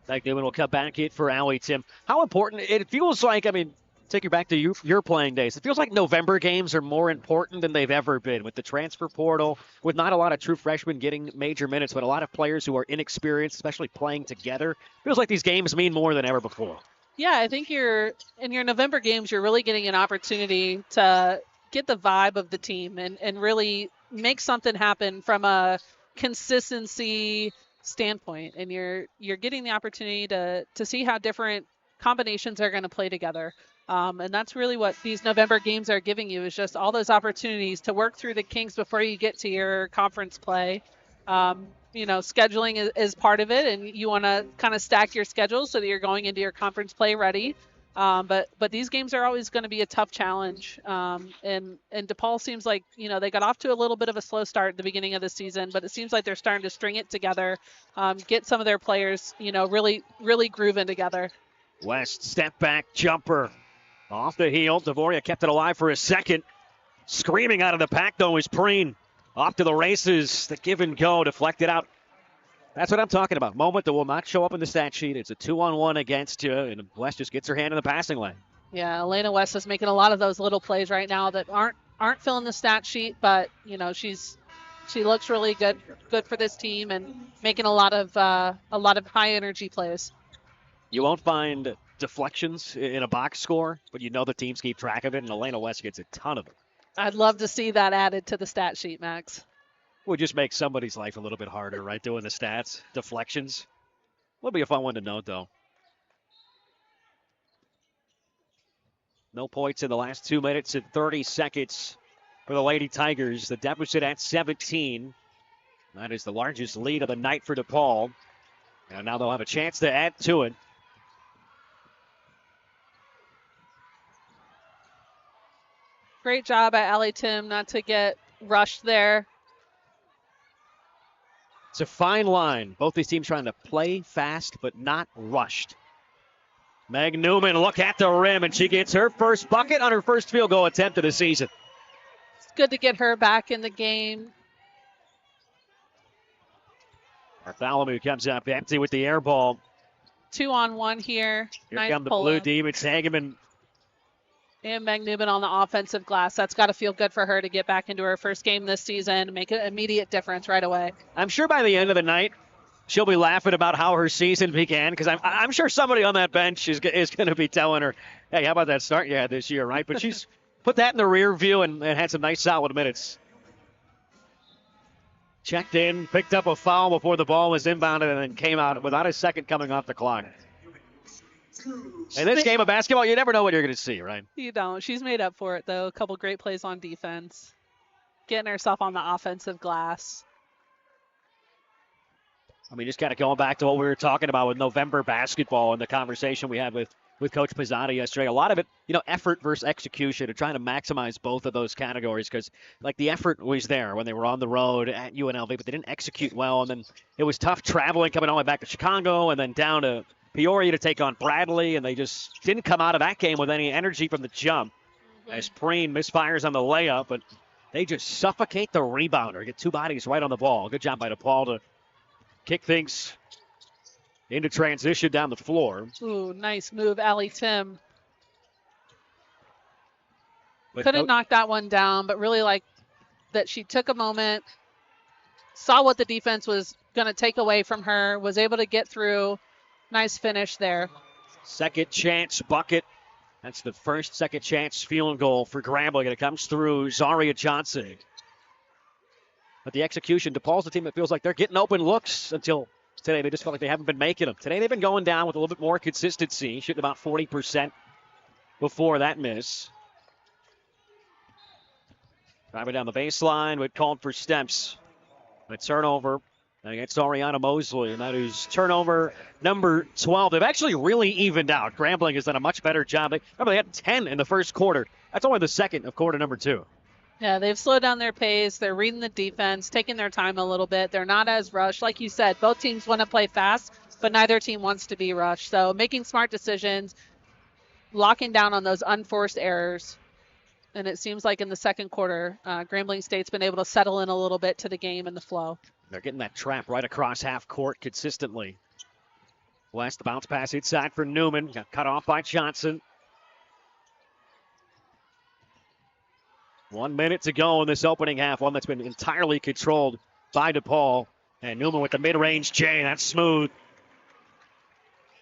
Mike Newman will come back in for Allie Tim. How important, it feels like, I mean, take you back to your playing days. It feels like November games are more important than they've ever been with the transfer portal, with not a lot of true freshmen getting major minutes, but a lot of players who are inexperienced, especially playing together. Feels like these games mean more than ever before. Yeah, I think in your November games, you're really getting an opportunity to get the vibe of the team and really make something happen from a consistency standpoint. And you're getting the opportunity to see how different combinations are going to play together. And that's really what these November games are giving you, is just all those opportunities to work through the kinks before you get to your conference play. Scheduling is part of it, and you want to kind of stack your schedule so that you're going into your conference play ready. But these games are always going to be a tough challenge. And DePaul seems like, they got off to a little bit of a slow start at the beginning of the season, but it seems like they're starting to string it together, get some of their players, really, really grooving together. West step back jumper off the heel. Dvoria kept it alive for a second. Screaming out of the pack, though, is Preen. Off to the races. The give and go deflected out. That's what I'm talking about. Moment that will not show up in the stat sheet. It's a 2-on-1 against you, and West just gets her hand in the passing lane. Yeah, Elena West is making a lot of those little plays right now that aren't filling the stat sheet, but she looks really good for this team and making a lot of high energy plays. You won't find deflections in a box score, but the teams keep track of it, and Elena West gets a ton of it. I'd love to see that added to the stat sheet, Max. Would just make somebody's life a little bit harder, right, doing the stats. Deflections. Would be a fun one to note, though. No points in the last 2 minutes and 30 seconds for the Lady Tigers. The deficit at 17. That is the largest lead of the night for DePaul. And now they'll have a chance to add to it. Great job by Allie Tim not to get rushed there. It's a fine line. Both these teams trying to play fast but not rushed. Meg Newman, look at the rim, and she gets her first bucket on her first field goal attempt of the season. It's good to get her back in the game. Bartholomew comes up empty with the air ball. 2-on-1 here. Here nice come the pull-up. Blue Demons. Hageman. And Meg Newman on the offensive glass. That's got to feel good for her to get back into her first game this season, make an immediate difference right away. I'm sure by the end of the night, she'll be laughing about how her season began, because I'm sure somebody on that bench is going to be telling her, hey, how about that start you had this year, right? But she's put that in the rear view and had some nice solid minutes. Checked in, picked up a foul before the ball was inbounded, and then came out without a second coming off the clock. In this game of basketball, you never know what you're going to see, right? You don't. She's made up for it, though. A couple great plays on defense. Getting herself on the offensive glass. I mean, just kind of going back to what we were talking about with November basketball and the conversation we had with Coach Pizzata yesterday. A lot of it, effort versus execution, and trying to maximize both of those categories, because, the effort was there when they were on the road at UNLV, but they didn't execute well, and then it was tough traveling, coming all the way back to Chicago and then down to Peoria to take on Bradley, and they just didn't come out of that game with any energy from the jump. As Preen misfires on the layup, but they just suffocate the rebounder, get two bodies right on the ball. Good job by DePaul to kick things into transition down the floor. Ooh, nice move, Allie Tim. Couldn't knock that one down, but really like that she took a moment, saw what the defense was going to take away from her, was able to get through. Nice finish there. Second chance bucket. That's the first second chance field goal for Grambling, and it comes through Zaria Johnson. But the execution, DePaul's the team that feels like they're getting open looks until today. They just felt like they haven't been making them. Today they've been going down with a little bit more consistency, shooting about 40% before that miss. Driving down the baseline, but called for steps. A turnover against Ariana Mosley, and that is turnover number 12. They've actually really evened out. Grambling has done a much better job. They had 10 in the first quarter. That's only the second of quarter number 2. Yeah, they've slowed down their pace. They're reading the defense, taking their time a little bit. They're not as rushed. Like you said, both teams want to play fast, but neither team wants to be rushed. So making smart decisions, locking down on those unforced errors. And it seems like in the second quarter, Grambling State's been able to settle in a little bit to the game and the flow. They're getting that trap right across half court consistently. West, the bounce pass inside for Newman. Got cut off by Johnson. 1 minute to go in this opening half, one that's been entirely controlled by DePaul. And Newman with the mid-range J, that's smooth.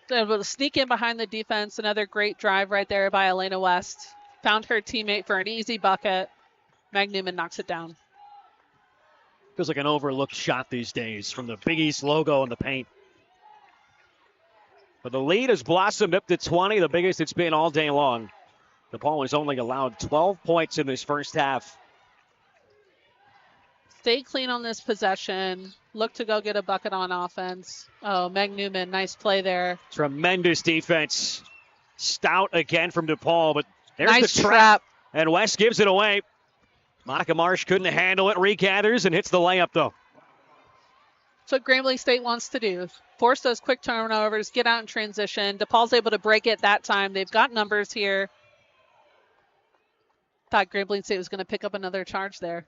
They're able to sneak in behind the defense. Another great drive right there by Elena West. Found her teammate for an easy bucket. Meg Newman knocks it down. Feels like an overlooked shot these days from the Big East logo in the paint. But the lead has blossomed up to 20, the biggest it's been all day long. DePaul has only allowed 12 points in this first half. Stay clean on this possession. Look to go get a bucket on offense. Oh, Meg Newman, nice play there. Tremendous defense. Stout again from DePaul, but there's nice the trap. And West gives it away. Monica Marsh couldn't handle it, regathers, and hits the layup, though. That's what Grambling State wants to do. Force those quick turnovers, get out in transition. DePaul's able to break it that time. They've got numbers here. Thought Grambling State was going to pick up another charge there.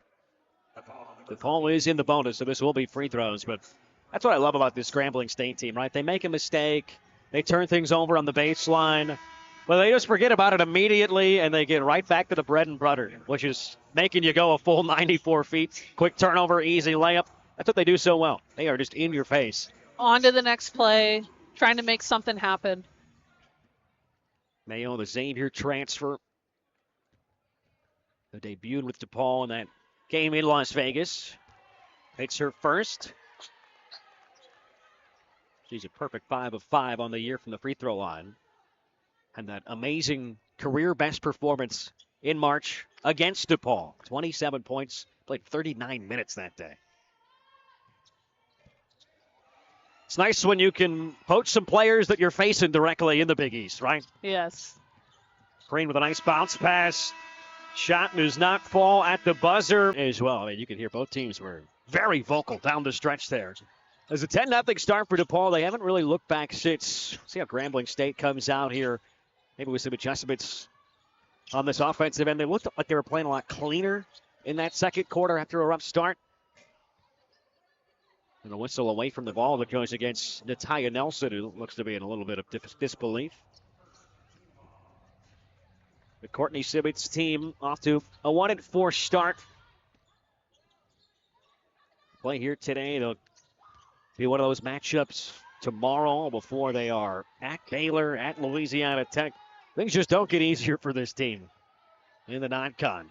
DePaul is in the bonus, so this will be free throws. But that's what I love about this Grambling State team, right? They make a mistake. They turn things over on the baseline. But they just forget about it immediately, and they get right back to the bread and butter, which is making you go a full 94 feet. Quick turnover, easy layup. That's what they do so well. They are just in your face. On to the next play, trying to make something happen. Mayo, the Xavier transfer. They debuted with DePaul in that game in Las Vegas. Hits her first. She's a perfect 5 of 5 on the year from the free throw line. And that amazing career best performance in March against DePaul. 27 points, played 39 minutes that day. It's nice when you can poach some players that you're facing directly in the Big East, right? Yes. Green with a nice bounce pass. Shot does not fall at the buzzer as well. I mean, you can hear both teams were very vocal down the stretch there. As a 10-0 start for DePaul, they haven't really looked back since. See how Grambling State comes out here. Maybe with some adjustments on this offensive end. They looked like they were playing a lot cleaner in that second quarter after a rough start. And a whistle away from the ball that goes against Natalia Nelson, who looks to be in a little bit of disbelief. The Courtney Sibbets team off to a 1-4 start. Play here today. It'll be one of those matchups tomorrow before they are at Baylor, at Louisiana Tech. Things just don't get easier for this team in the non-con.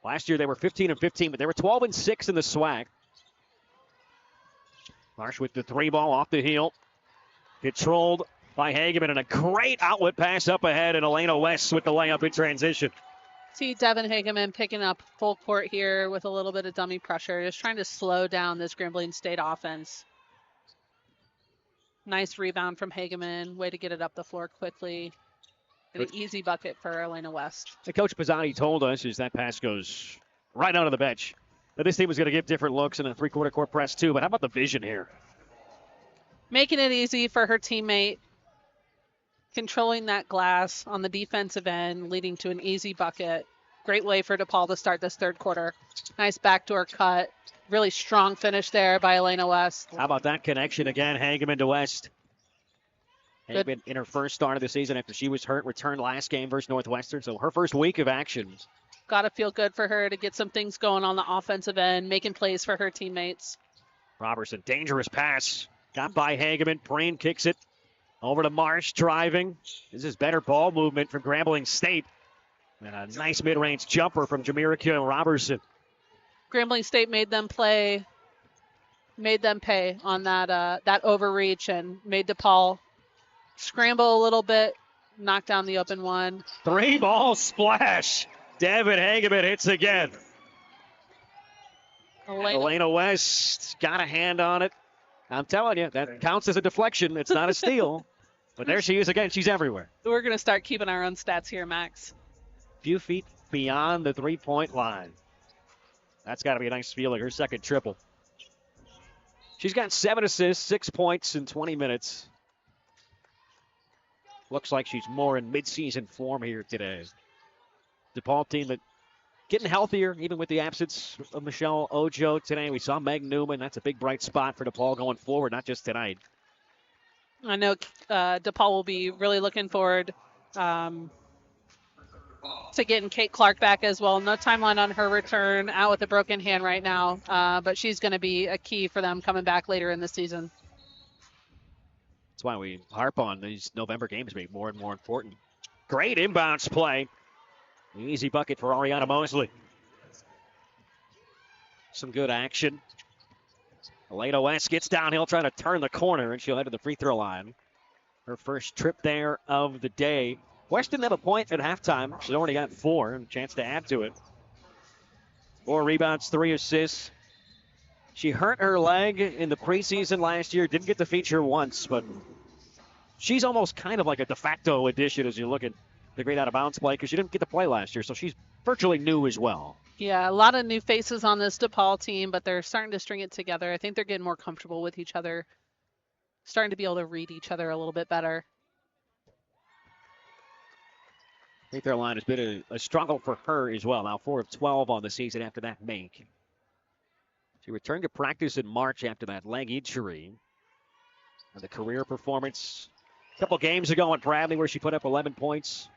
Last year they were 15-15, but they were 12-6 in the SWAC. Marsh with the 3 ball off the heel. Controlled by Hageman, and a great outlet pass up ahead, and Elena West with the layup in transition. See Devin Hageman picking up full court here with a little bit of dummy pressure, just trying to slow down this Grambling State offense. Nice rebound from Hageman. Way to get it up the floor quickly. And an easy bucket for Elena West. The Coach Pisani told us as that pass goes right onto the bench that this team was going to give different looks in a three-quarter court press too. But how about the vision here? Making it easy for her teammate. Controlling that glass on the defensive end, leading to an easy bucket. Great way for DePaul to start this third quarter. Nice backdoor cut. Really strong finish there by Elena West. How about that connection again, Hageman to West. Hageman in her first start of the season after she was hurt, returned last game versus Northwestern, so her first week of action. Got to feel good for her to get some things going on the offensive end, making plays for her teammates. Robertson, dangerous pass. Got by Hageman. Preen kicks it over to Marsh, driving. This is better ball movement from Grambling State. And a nice mid-range jumper from Jamira Robertson. Grambling State made them pay on that overreach and made DePaul scramble a little bit, knock down the open one. 3-ball splash. Devin Hageman hits again. Elena West got a hand on it. I'm telling you, that counts as a deflection. It's not a steal. But there she is again. She's everywhere. We're going to start keeping our own stats here, Max. Few feet beyond the three-point line. That's got to be a nice feeling. Her second triple. She's got 7 assists, 6 points in 20 minutes. Looks like she's more in midseason form here today. DePaul team that getting healthier, even with the absence of Michelle Ojo today. We saw Meg Newman. That's a big bright spot for DePaul going forward, not just tonight. I know DePaul will be really looking forward to getting Kate Clark back as well. No timeline on her return, out with a broken hand right now, but she's going to be a key for them coming back later in the season. That's why we harp on these November games being more and more important. Great inbounds play. Easy bucket for Ariana Mosley. Some good action. Elena West gets downhill trying to turn the corner, and she'll head to the free throw line. Her first trip there of the day. West didn't have a point at halftime. She's already got 4, and a chance to add to it. 4 rebounds, 3 assists. She hurt her leg in the preseason last year. Didn't get to feature once, but she's almost kind of like a de facto addition as you look at the great out-of-bounds play because she didn't get to play last year, so she's virtually new as well. Yeah, a lot of new faces on this DePaul team, but they're starting to string it together. I think they're getting more comfortable with each other, starting to be able to read each other a little bit better. Free throw line has been a struggle for her as well. Now 4 of 12 on the season after that make. She returned to practice in March after that leg injury. And the career performance a couple games ago at Bradley where she put up 11 points.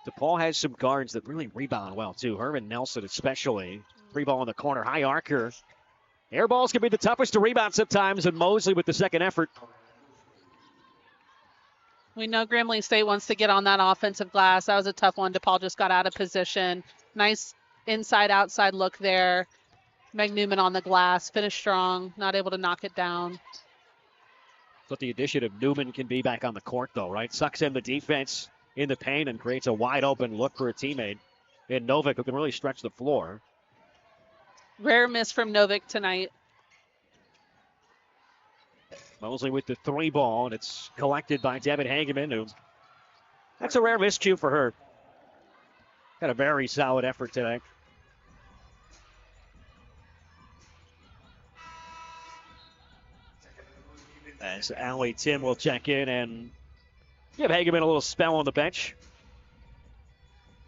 DePaul has some guards that really rebound well, too. Herman Nelson especially. 3-ball in the corner. High archer. Air balls can be the toughest to rebound sometimes, and Mosley with the second effort. We know Grambling State wants to get on that offensive glass. That was a tough one. DePaul just got out of position. Nice inside-outside look there. Meg Newman on the glass. Finished strong. Not able to knock it down. That's what the addition of Newman can be back on the court, though, right? Sucks in the defense in the paint and creates a wide-open look for a teammate in Novick, who can really stretch the floor. Rare miss from Novick tonight. Mosley with the 3-ball, and it's collected by Devin Hageman, who that's a rare miscue for her. Had a very solid effort today. As Allie Tim will check in and give Hageman a little spell on the bench.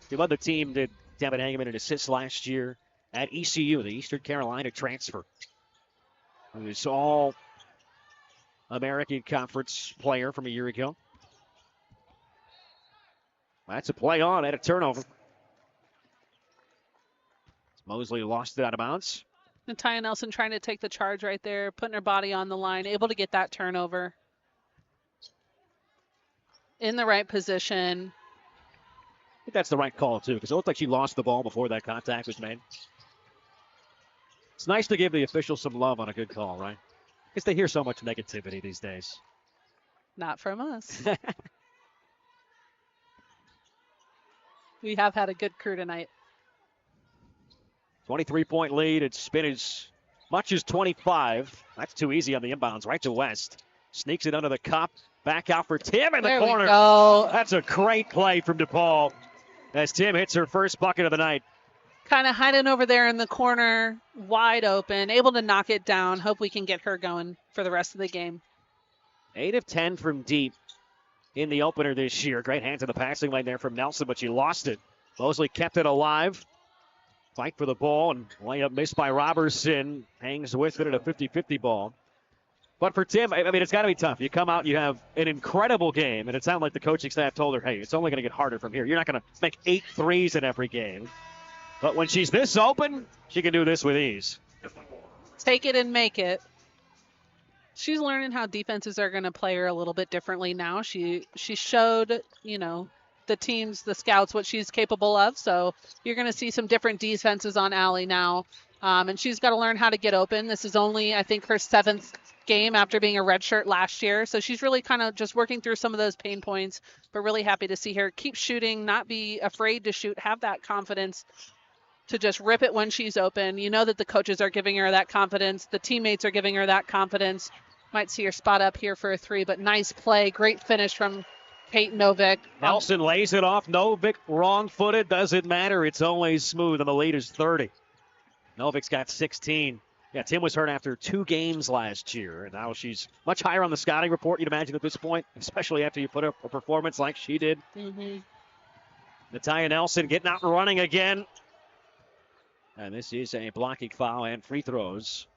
He led the team to Devin Hageman in assists last year at ECU, the Eastern Carolina transfer. He was all American Conference player from a year ago. That's a play on at a turnover. Mosley lost it out of bounds. Natalia Nelson trying to take the charge right there, putting her body on the line, able to get that turnover. In the right position. I think that's the right call, too, because it looked like she lost the ball before that contact was made. It's nice to give the officials some love on a good call, right? Because they hear so much negativity these days. Not from us. We have had a good crew tonight. 23-point lead. It's been as much as 25. That's too easy on the inbounds. Right to West. Sneaks it under the cup. Back out for Tim in the corner. We go. That's a great play from DePaul as Tim hits her first bucket of the night. Kind of hiding over there in the corner, wide open, able to knock it down. Hope we can get her going for the rest of the game. 8 of 10 from deep in the opener this year. Great hands in the passing lane there from Nelson, but she lost it. Mosley kept it alive. Fight for the ball, and layup missed by Robertson. Hangs with it at a 50-50 ball. But for Tim, I mean, it's got to be tough. You come out, you have an incredible game, and it sounded like the coaching staff told her, hey, it's only going to get harder from here. You're not going to make 8 threes in every game. But when she's this open, she can do this with ease. Take it and make it. She's learning how defenses are going to play her a little bit differently now. She showed, the teams, the scouts, what she's capable of. So you're going to see some different defenses on Allie now. And she's got to learn how to get open. This is only, I think, her 7th game after being a redshirt last year. So she's really kind of just working through some of those pain points, but really happy to see her keep shooting, not be afraid to shoot, have that confidence to just rip it when she's open. You know that the coaches are giving her that confidence. The teammates are giving her that confidence. Might see her spot up here for a 3, but nice play. Great finish from Kate Novick. Nelson lays it off. Novick wrong-footed. Doesn't matter. It's always smooth, and the lead is 30. Novick's got 16. Yeah, Tim was hurt after 2 games last year, and now she's much higher on the scouting report, you'd imagine, at this point, especially after you put up a performance like she did. Natalia Nelson getting out and running again. And this is a blocking foul and free throws.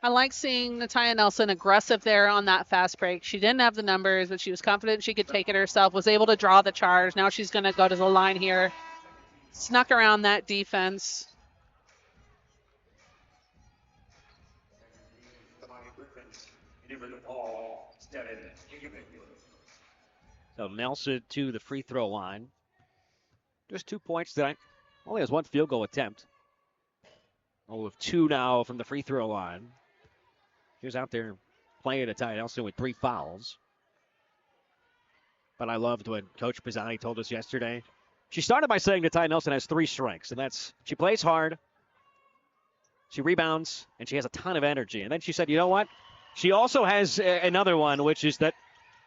I like seeing Natalia Nelson aggressive there on that fast break. She didn't have the numbers, but she was confident she could take it herself, was able to draw the charge. Now she's going to go to the line here. Snuck around that defense. So Nelson to the free throw line. Just 2 points tonight. Only has 1 field goal attempt. Oh, with 2 now from the free throw line. He was out there playing Natalia Nelson with 3 fouls. But I loved when Coach Pisani told us yesterday. She started by saying Natalia Nelson has 3 strengths, and that's she plays hard, she rebounds, and she has a ton of energy. And then she said, you know what? She also has another one, which is that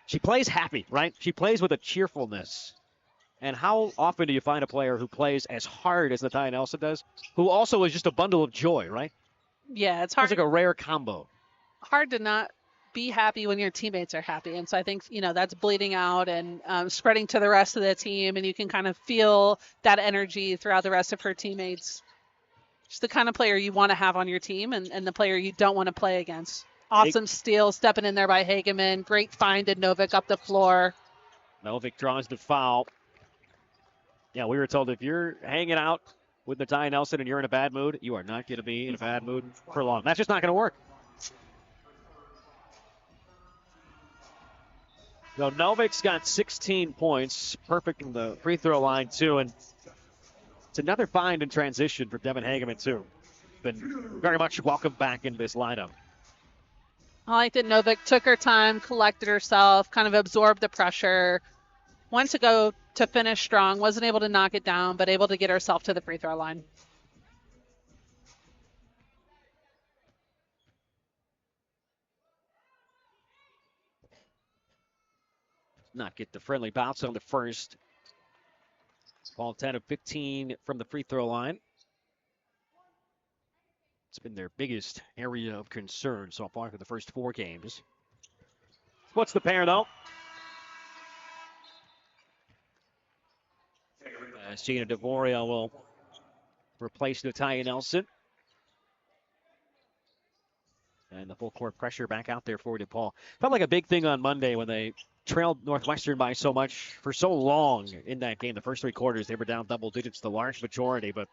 she plays happy, right? She plays with a cheerfulness. And how often do you find a player who plays as hard as Natalia Nelson does, who also is just a bundle of joy, right? Yeah, it's hard. It's like a rare combo. Hard to not be happy when your teammates are happy. And so I think, that's bleeding out and spreading to the rest of the team. And you can kind of feel that energy throughout the rest of her teammates. She's the kind of player you want to have on your team and the player you don't want to play against. Awesome steal, stepping in there by Hageman. Great find to Novick up the floor. Novick draws the foul. Yeah, we were told if you're hanging out with Natalia Nelson and you're in a bad mood, you are not going to be in a bad mood for long. That's just not going to work. So Novick's got 16 points, perfect from the free throw line, too. And it's another find in transition for Devin Hageman, too. Been very much welcome back in this lineup. I like that Novick took her time, collected herself, kind of absorbed the pressure, went to go to finish strong, wasn't able to knock it down, but able to get herself to the free throw line. Not get the friendly bounce on the first. Ball 10 of 15 from the free throw line. It's been their biggest area of concern so far for the first 4 games. What's the pair, though? Gina DeVorio will replace Natalia Nelson. And the full court pressure back out there for DePaul. Felt like a big thing on Monday when they trailed Northwestern by so much for so long in that game. The first 3 quarters, they were down double digits, the large majority, but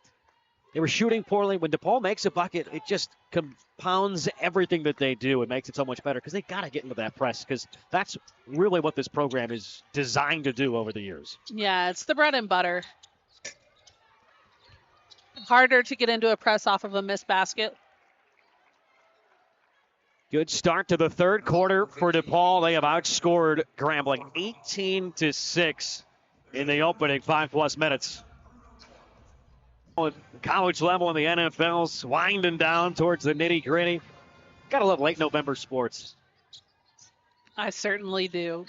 they were shooting poorly. When DePaul makes a bucket, it just compounds everything that they do. It makes it so much better because they got to get into that press because that's really what this program is designed to do over the years. Yeah, it's the bread and butter. Harder to get into a press off of a missed basket. Good start to the third quarter for DePaul. They have outscored Grambling 18-6 in the opening 5+ minutes. College level in the NFL's winding down towards the nitty-gritty. Gotta love late November sports. I certainly do.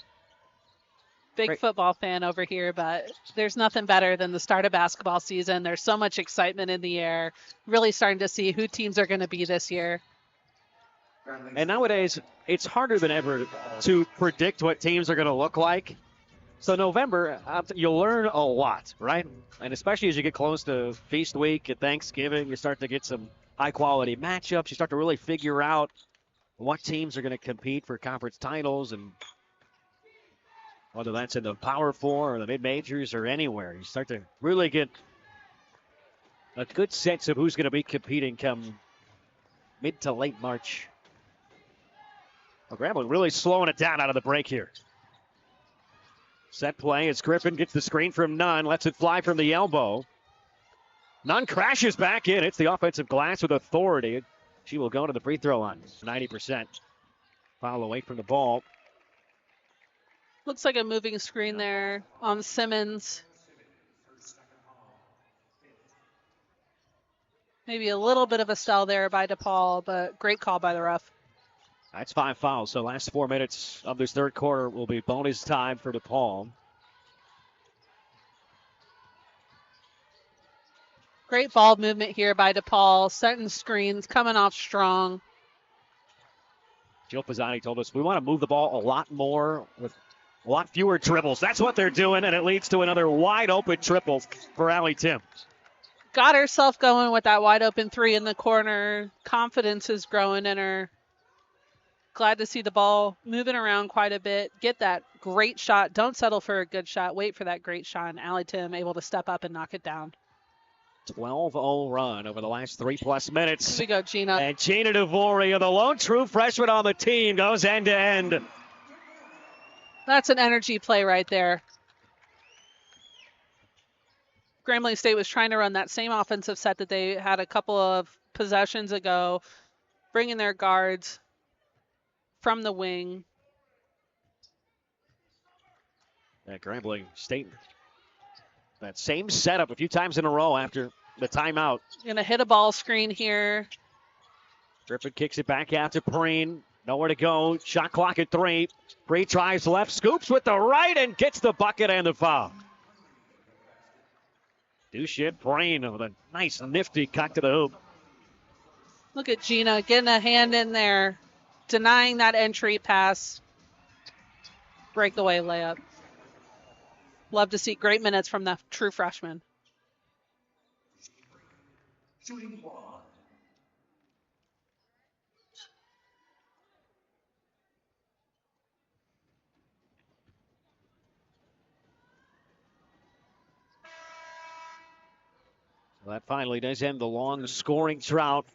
Big football fan over here, but there's nothing better than the start of basketball season. There's so much excitement in the air. Really starting to see who teams are going to be this year. And nowadays, it's harder than ever to predict what teams are going to look like. So November, you'll learn a lot, right? And especially as you get close to Feast Week and Thanksgiving, you start to get some high-quality matchups. You start to really figure out what teams are going to compete for conference titles, and whether that's in the Power Four or the mid-majors or anywhere. You start to really get a good sense of who's going to be competing come mid to late March. Well, Grambling really slowing it down out of the break here. Set play as Griffin gets the screen from Nunn, lets it fly from the elbow. Nunn crashes back in. It's the offensive glass with authority. She will go to the free throw line. 90%. Foul away from the ball. Looks like a moving screen there on Simmons. Maybe a little bit of a stall there by DePaul, but great call by the ref. That's 5 fouls. So last 4 minutes of this third quarter will be bonus time for DePaul. Great ball movement here by DePaul. Setting screens, coming off strong. Jill Pisani told us we want to move the ball a lot more with a lot fewer dribbles. That's what they're doing, and it leads to another wide open triple for Allie Tim. Got herself going with that wide open three in the corner. Confidence is growing in her. Glad to see the ball moving around quite a bit. Get that great shot. Don't settle for a good shot. Wait for that great shot. And Allie Tim able to step up and knock it down. 12-0 run over the last 3+ minutes. Here we go, Gina. And Gina DeVoria, the lone true freshman on the team, goes end to end. That's an energy play right there. Grambling State was trying to run that same offensive set that they had a couple of possessions ago, bringing their guards from the wing. That Grambling State, that same setup a few times in a row after the timeout. Going to hit a ball screen here. Griffin kicks it back out to Preen. Nowhere to go. Shot clock at 3. Bree tries left, scoops with the right, and gets the bucket and the foul. Dushit Preen with a nice, nifty cut to the hoop. Look at Gina getting a hand in there, denying that entry pass. Breakaway layup. Love to see great minutes from the true freshman. So that finally does end the long scoring drought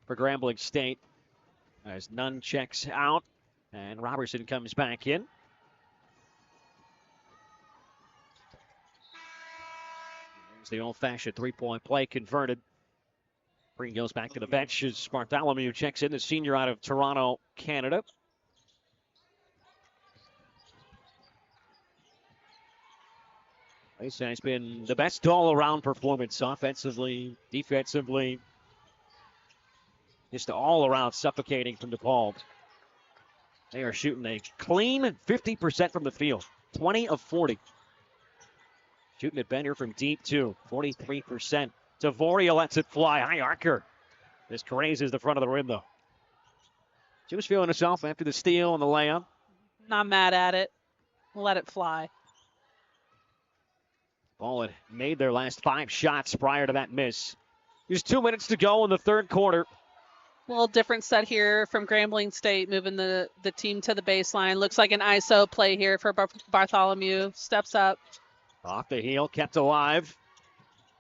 for Grambling State as Nunn checks out and Robertson comes back in. There's the old-fashioned three-point play converted. Green goes back to the bench as Bartholomew checks in, the senior out of Toronto, Canada. It's been the best all-around performance, offensively, defensively. Just all-around suffocating from DePaul. They are shooting a clean 50% from the field, 20 of 40. Shooting at Bender from deep, too, 43%. Tavoria lets it fly. High archer. This grazes the front of the rim, though. She was feeling herself after the steal and the layup. Not mad at it. Let it fly. Ball had made their last 5 shots prior to that miss. There's 2 minutes to go in the third quarter. A little different set here from Grambling State, moving the team to the baseline. Looks like an ISO play here for Bartholomew. Steps up. Off the heel, kept alive.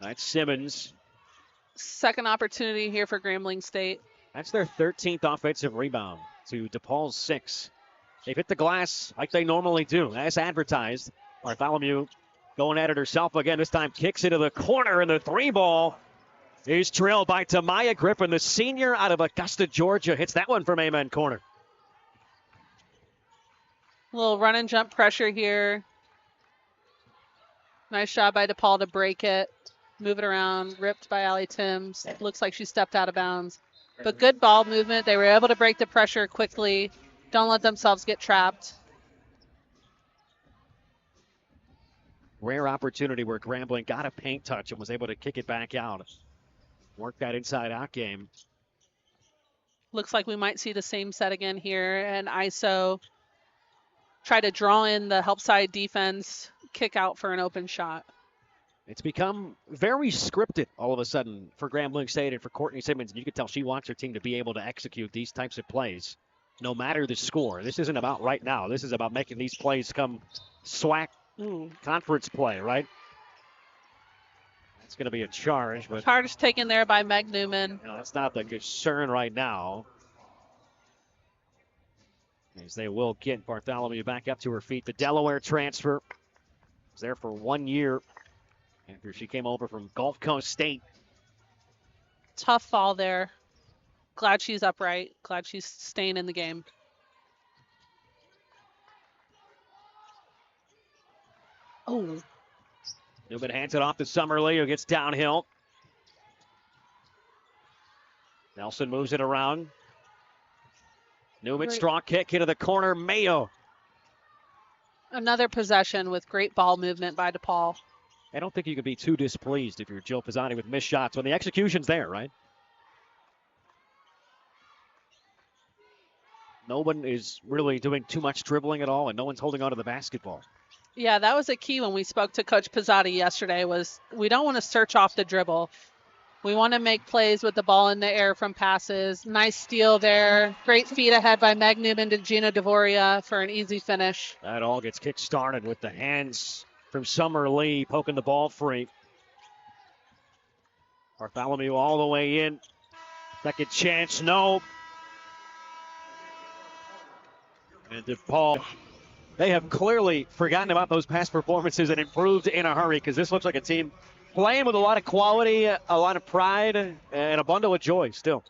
That's Simmons. Second opportunity here for Grambling State. That's their 13th offensive rebound to DePaul's 6. They've hit the glass like they normally do, as advertised. Bartholomew going at it herself again. This time kicks into the corner, and the 3-ball is trailed by Tamaya Griffin, the senior out of Augusta, Georgia. Hits that one from Amen corner. A little run and jump pressure here. Nice job by DePaul to break it. Move it around. Ripped by Allie Timms. Looks like she stepped out of bounds. But good ball movement. They were able to break the pressure quickly. Don't let themselves get trapped. Rare opportunity where Grambling got a paint touch and was able to kick it back out. Work that inside-out game. Looks like we might see the same set again here. And ISO try to draw in the help side defense, kick out for an open shot. It's become very scripted all of a sudden for Grambling State and for Courtney Simmons. You can tell she wants her team to be able to execute these types of plays, no matter the score. This isn't about right now. This is about making these plays come SWAC conference play, right? That's going to be a charge. But charge taken there by Meg Newman. No, that's not the concern right now. As they will get Bartholomew back up to her feet. The Delaware transfer there for 1 year after she came over from Gulf Coast State. Tough fall there. Glad she's upright. Glad she's staying in the game. Oh. Newman hands it off to Summerlee, who gets downhill. Nelson moves it around. Newman, strong kick into the corner. Mayo. Another possession with great ball movement by DePaul. I don't think you could be too displeased if you're Jill Pisani with missed shots when the execution's there, right? No one is really doing too much dribbling at all, and no one's holding on to the basketball. Yeah, that was a key when we spoke to Coach Pizzotti yesterday, was we don't want to search off the dribble. We want to make plays with the ball in the air from passes. Nice steal there. Great feed ahead by Meg Newman to Gina Dvoria for an easy finish. That all gets kick-started with the hands from Summerlee poking the ball free. Bartholomew all the way in. Second chance, no. And DePaul, they have clearly forgotten about those past performances and improved in a hurry, because this looks like a team playing with a lot of quality, a lot of pride, and a bundle of joy still.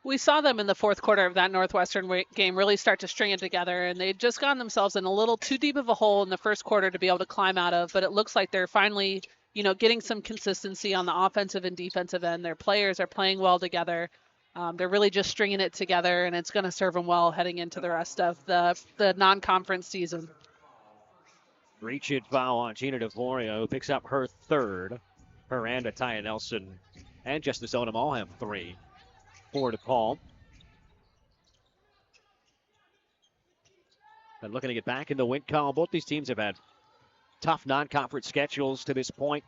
We saw them in the fourth quarter of that Northwestern game really start to string it together, and they'd just gotten themselves in a little too deep of a hole in the first quarter to be able to climb out of, but it looks like they're finally, getting some consistency on the offensive and defensive end. Their players are playing well together. They're really just stringing it together, and it's going to serve them well heading into the rest of the non-conference season. Reach-in foul on Gina Dvoria, who picks up her third. Her and Ataya Nelson and Justice Odom all have 3 for DePaul. And looking to get back in the win column, both these teams have had tough non-conference schedules to this point.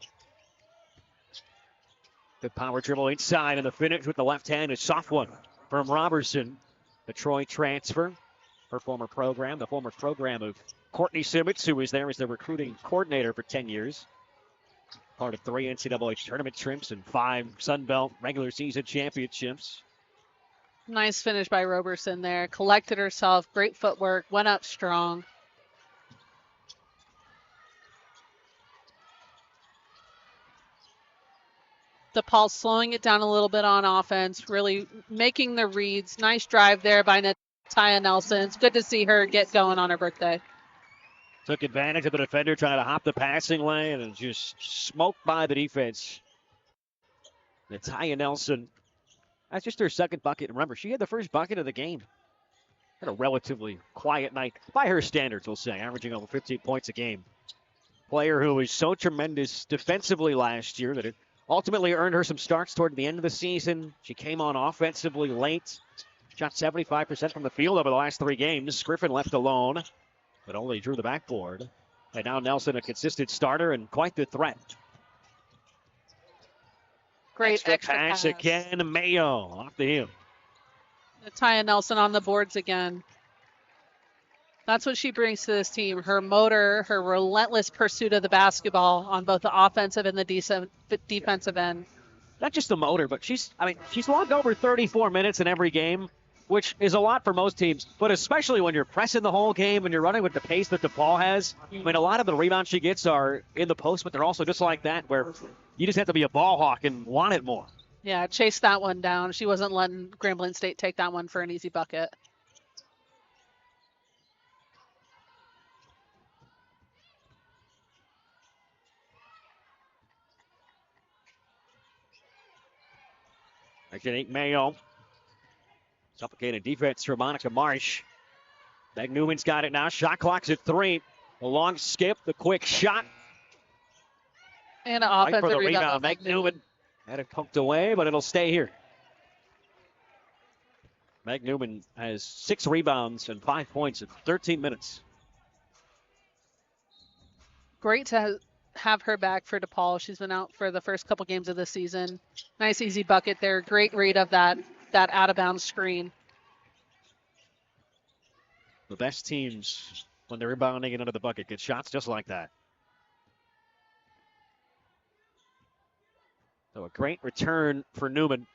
The power dribble inside, and the finish with the left hand is soft one from Robertson. The Troy transfer, her former program, the former program of Courtney Simmons, who was there as the recruiting coordinator for 10 years. Part of 3 NCAA tournament trips and 5 Sun Belt regular season championships. Nice finish by Robertson there. Collected herself, great footwork, went up strong. DePaul slowing it down a little bit on offense, really making the reads. Nice drive there by Nataya Nelson. It's good to see her get going on her birthday. Took advantage of the defender trying to hop the passing lane and just smoked by the defense. Nataya Nelson, that's just her second bucket. Remember, she had the first bucket of the game. Had a relatively quiet night, by her standards, we'll say, averaging over 15 points a game. Player who was so tremendous defensively last year that it ultimately earned her some starts toward the end of the season. She came on offensively late. Shot 75% from the field over the last 3 games. Griffin left alone, but only drew the backboard. And now Nelson, a consistent starter and quite the threat. Great extra pass pass again. Mayo off the heel. Nataya Nelson on the boards again. That's what she brings to this team. Her motor, her relentless pursuit of the basketball on both the offensive and the defensive end. Not just the motor, but she's logged over 34 minutes in every game, which is a lot for most teams, but especially when you're pressing the whole game and you're running with the pace that DePaul has. I mean, a lot of the rebounds she gets are in the post, but they're also just like that, where you just have to be a ball hawk and want it more. Yeah, chase that one down. She wasn't letting Grambling State take that one for an easy bucket. Actually, Mayo. Suffocating defense for Monica Marsh. Meg Newman's got it now. Shot clock's at 3. The long skip, the quick shot. And an offensive for the rebound. Meg Newman had it poked away, but it'll stay here. Meg Newman has 6 rebounds and 5 points in 13 minutes. Great to have her back for DePaul. She's been out for the first couple games of the season. Nice easy bucket there. Great read of that out of bounds screen. The best teams, when they're rebounding and under the bucket, get shots just like that. So a great return for Newman.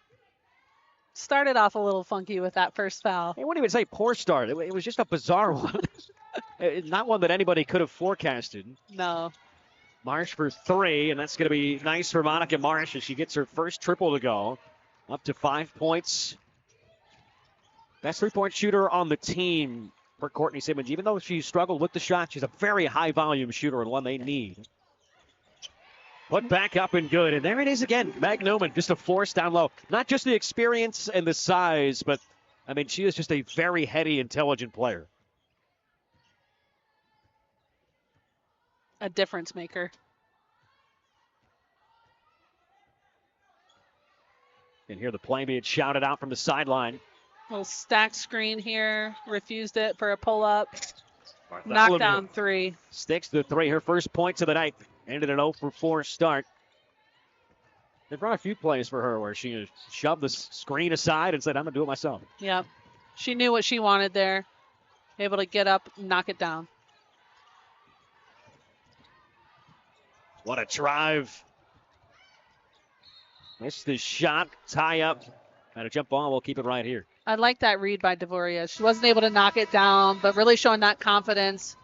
Started off a little funky with that first foul. I wouldn't even say poor start. It was just a bizarre one. Not one that anybody could have forecasted. No. Marsh for 3, and that's going to be nice for Monica Marsh as she gets her first triple to go. Up to 5 points. Best three-point shooter on the team for Courtney Simmons. Even though she struggled with the shot, she's a very high-volume shooter and one they need. Put back up and good. And there it is again. Meg Newman, just a force down low. Not just the experience and the size, but, I mean, she is just a very heady, intelligent player. A difference maker. And here the play being shouted out from the sideline. Little stacked screen here. Refused it for a pull-up. Bartholomew Knockdown 3. sticks to 3. Her first points of the night. Ended an 0 for 4 start. They brought a few plays for her where she shoved the screen aside and said, I'm going to do it myself. Yep. She knew what she wanted there. Able to get up, knock it down. What a drive. Missed the shot. Tie up. Got a jump ball. We'll keep it right here. I like that read by Devoria. She wasn't able to knock it down, but really showing that confidence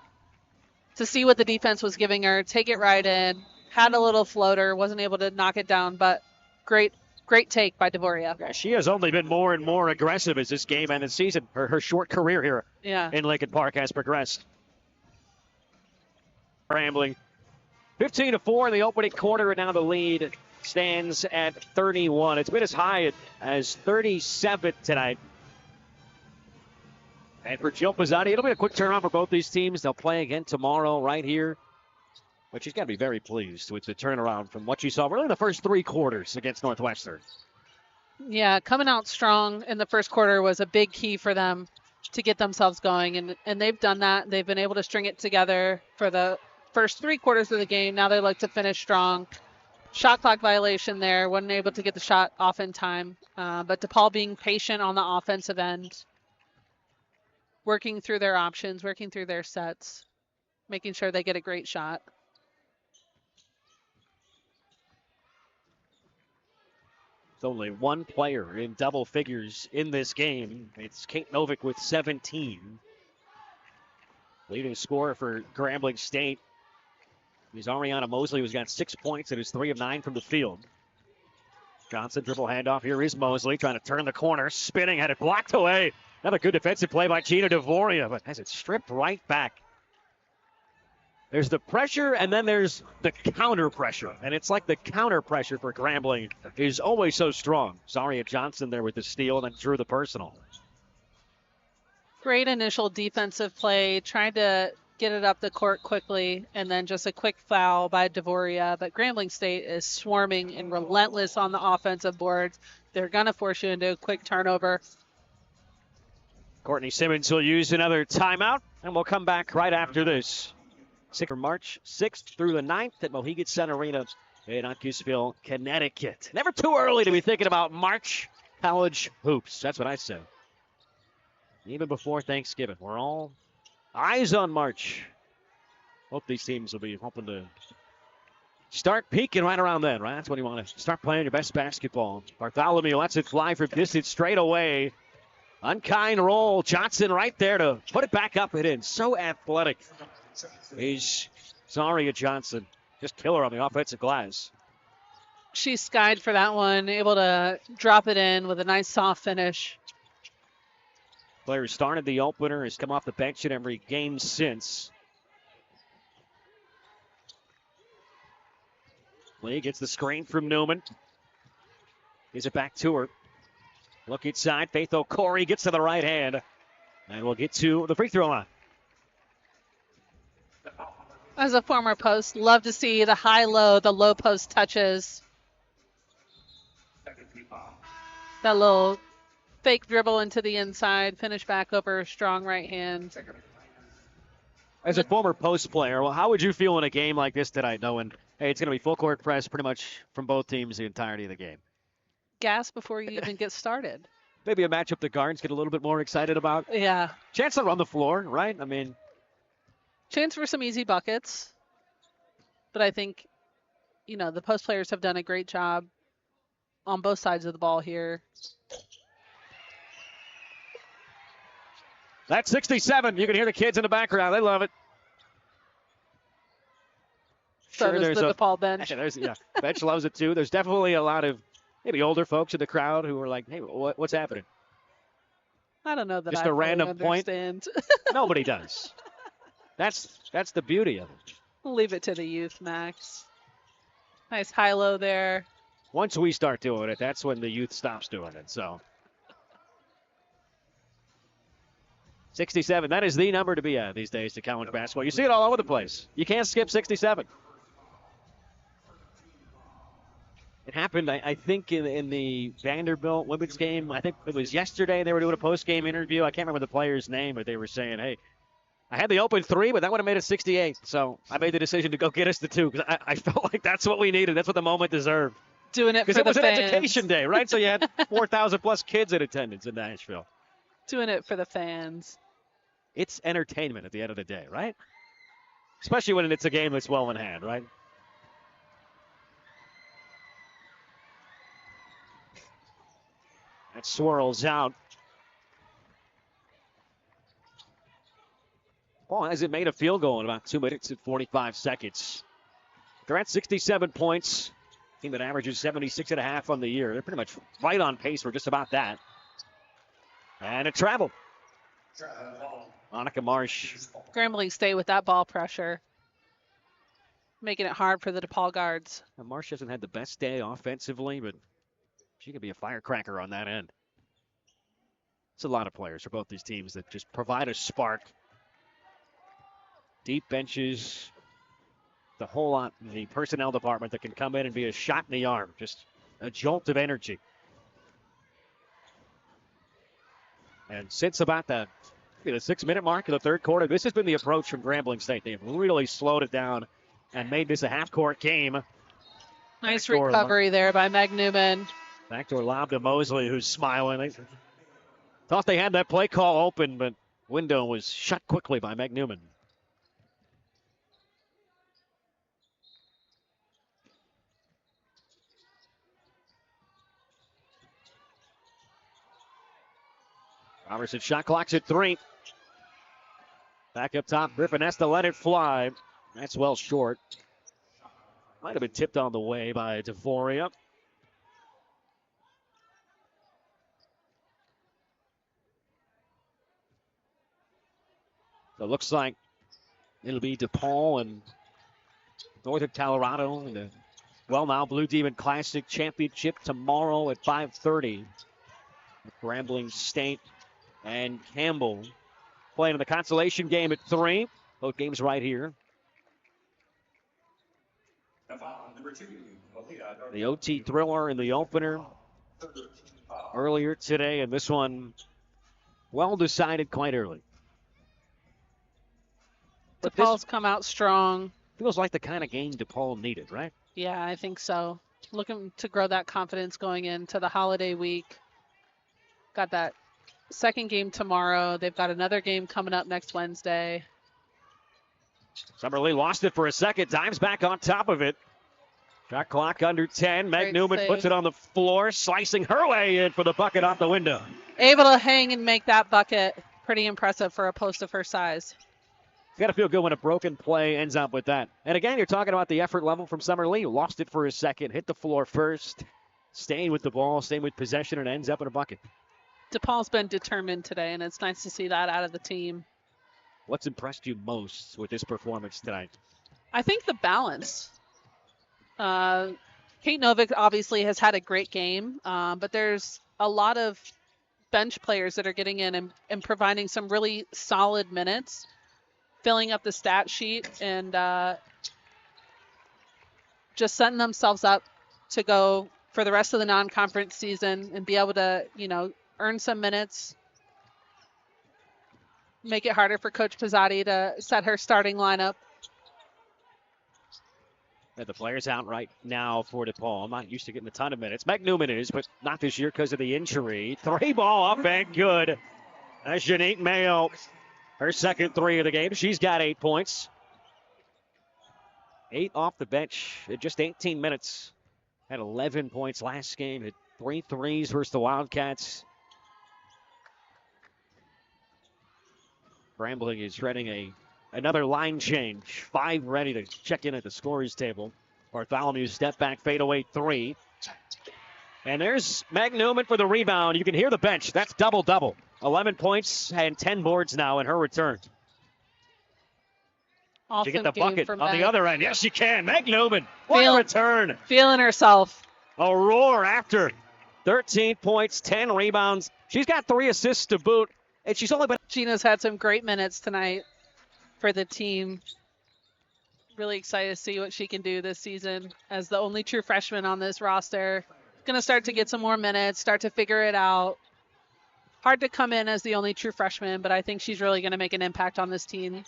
to see what the defense was giving her. Take it right in. Had a little floater. Wasn't able to knock it down, but great take by Devoria. Yeah, she has only been more and more aggressive as this game and the season, her short career here in Lincoln Park has progressed. Grambling 15-4 in the opening quarter, and now the lead stands at 31. It's been as high as 37 tonight. And for Jill Pizzati, it'll be a quick turnaround for both these teams. They'll play again tomorrow right here. But she's got to be very pleased with the turnaround from what she saw really in the first 3 quarters against Northwestern. Yeah, coming out strong in the first quarter was a big key for them to get themselves going. And they've done that. They've been able to string it together for the first 3 quarters of the game. Now they like to finish strong. Shot clock violation there. Wasn't able to get the shot off in time. But DePaul being patient on the offensive end. Working through their options, working through their sets. Making sure they get a great shot. There's only one player in double figures in this game. It's Kate Novick with 17. Leading scorer for Grambling State is Ariana Mosley, who's got 6 points and is 3 of 9 from the field. Johnson dribble handoff. Here is Mosley trying to turn the corner. Spinning, had it blocked away. Another good defensive play by Gina Devoria, but has it stripped right back. There's the pressure, and then there's the counter pressure. And it's like the counter pressure for Grambling is always so strong. Zaria Johnson there with the steal, and then drew the personal. Great initial defensive play. Tried to get it up the court quickly, and then just a quick foul by Devoria. But Grambling State is swarming and relentless on the offensive boards. They're going to force you into a quick turnover. Courtney Simmons will use another timeout, and we'll come back right after this. From March 6th through the 9th at Mohegan Sun Arena in Uncasville, Connecticut. Never too early to be thinking about March college hoops. That's what I said. Even before Thanksgiving, we're all eyes on March. Hope these teams will be hoping to start peaking right around then, right? That's when you want to start playing your best basketball. Bartholomew lets it fly from distance straight away. Unkind roll. Johnson right there to put it back up and in. So athletic is Zaria Johnson. Just killer on the offensive glass. She skied for that one. Able to drop it in with a nice soft finish. Player who started the opener has come off the bench in every game since. Lee gets the screen from Newman. Gives it back to her. Look inside. Faith O'Corey gets to the right hand. And we'll get to the free throw line. As a former post, love to see the high-low, the low post touches. That little fake dribble into the inside, finish back over a strong right hand. As a former post player, well, how would you feel in a game like this tonight, knowing, hey, it's going to be full court press pretty much from both teams the entirety of the game? Gas before you even get started. Maybe a matchup the guards get a little bit more excited about. Yeah. Chance to run the floor, right? I mean, chance for some easy buckets. But I think, you know, the post players have done a great job on both sides of the ball here. That's 67. You can hear the kids in the background. They love it. So does the DePaul bench. Bench loves it too. There's definitely a lot of maybe older folks in the crowd who are like, hey, what's happening? I don't know that Just I a random understand. point. Nobody does. That's the beauty of it. We'll leave it to the youth, Max. Nice high-low there. Once we start doing it, that's when the youth stops doing it. So 67, that is the number to be at these days to college basketball. You see it all over the place. You can't skip 67. It happened, I think, in the Vanderbilt women's game. I think it was yesterday. They were doing a post-game interview. I can't remember the player's name, but they were saying, hey, I had the open 3, but that would have made it 68. So I made the decision to go get us the 2 because I felt like that's what we needed. That's what the moment deserved. Doing it for the fans. Because it was an education day, right? So you had 4,000-plus kids in attendance in Nashville. Doing it for the fans. It's entertainment at the end of the day, right? Especially when it's a game that's well in hand, right? That swirls out. Paul hasn't made a field goal in about 2 minutes and 45 seconds. They're at 67 points. Team that averages 76.5 on the year. They're pretty much right on pace for just about that. And a travel. Monica Marsh. Grambling stay with that ball pressure. Making it hard for the DePaul guards. Now, Marsh hasn't had the best day offensively, but she could be a firecracker on that end. It's a lot of players for both these teams that just provide a spark. Deep benches, the whole lot in the personnel department that can come in and be a shot in the arm, just a jolt of energy. And since about the 6-minute mark of the third quarter, this has been the approach from Grambling State. They've really slowed it down and made this a half-court game. Nice recovery there by Meg Newman. Backdoor lob to Mosley, who's smiling. They thought they had that play call open, but window was shut quickly by Meg Newman. Robertson shot clock's at 3. Back up top, Griffin has to let it fly. That's well short. Might have been tipped on the way by DeVoria. So it looks like it'll be DePaul and Northern Colorado in the now Blue Demon Classic Championship tomorrow at 5:30. Grambling State and Campbell playing in the consolation game at 3. Both games right here. The OT thriller in the opener earlier today, and this one well decided quite early. DePaul's come out strong. Feels like the kind of game DePaul needed, right? Yeah, I think so. Looking to grow that confidence going into the holiday week. Got that second game tomorrow. They've got another game coming up next Wednesday. Summerlee lost it for a second. Dimes back on top of it. Shot clock under 10. Meg Newman puts it on the floor, slicing her way in for the bucket off the window. Able to hang and make that bucket. Pretty impressive for a post of her size. It's got to feel good when a broken play ends up with that. And again, you're talking about the effort level from Summerlee. Lost it for a second, hit the floor first, staying with the ball, staying with possession, and ends up in a bucket. DePaul's been determined today, and it's nice to see that out of the team. What's impressed you most with this performance tonight? I think the balance. Kate Novick obviously has had a great game, but there's a lot of bench players that are getting in and providing some really solid minutes, filling up the stat sheet, and just setting themselves up to go for the rest of the non-conference season and be able to, earn some minutes, make it harder for Coach Pizzotti to set her starting lineup. The players out right now for DePaul. I'm not used to getting a ton of minutes. Meg Newman is, but not this year because of the injury. 3-ball up and good. That's Janique Mayo. Her second 3 of the game. She's got 8 points. 8 off the bench in just 18 minutes. Had 11 points last game. Hit 3 threes versus the Wildcats. Grambling is running another line change. 5 ready to check in at the scorers table. Bartholomew step back fadeaway 3. And there's Meg Newman for the rebound. You can hear the bench. That's double-double. 11 points and 10 boards now in her return. Awesome She get the bucket on Meg. the other end. Yes, she can. Meg Newman. What a return. Feeling herself. A roar after 13 points, 10 rebounds. She's got 3 assists to boot, and she's only been... Gina's had some great minutes tonight for the team. Really excited to see what she can do this season as the only true freshman on this roster. Going to start to get some more minutes, start to figure it out. Hard to come in as the only true freshman, but I think she's really going to make an impact on this team.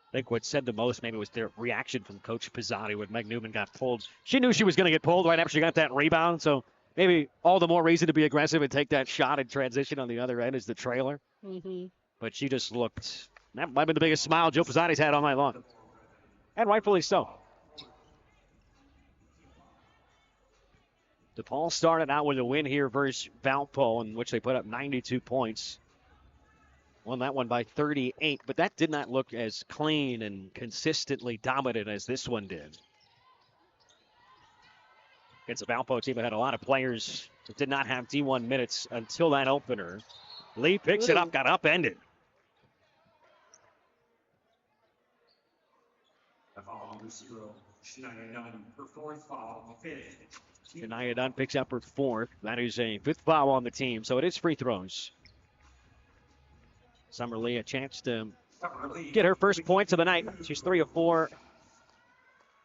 I think what said the most maybe was their reaction from Coach Pizzotti when Meg Newman got pulled. She knew she was going to get pulled right after she got that rebound, so maybe all the more reason to be aggressive and take that shot and transition on the other end as the trailer. Mm-hmm. But she just looked, that might have been the biggest smile Joe Pizzotti's had all night long. And rightfully so. DePaul started out with a win here versus Valpo, in which they put up 92 points. Won that one by 38, but that did not look as clean and consistently dominant as this one did. It's a Valpo team that had a lot of players that did not have D1 minutes until that opener. Lee picks it up, got upended. Shania Dunn picks up her 4th. That is a 5th foul on the team, so it is free throws. Summer Lee a chance to get her first points of the night. She's 3 of 4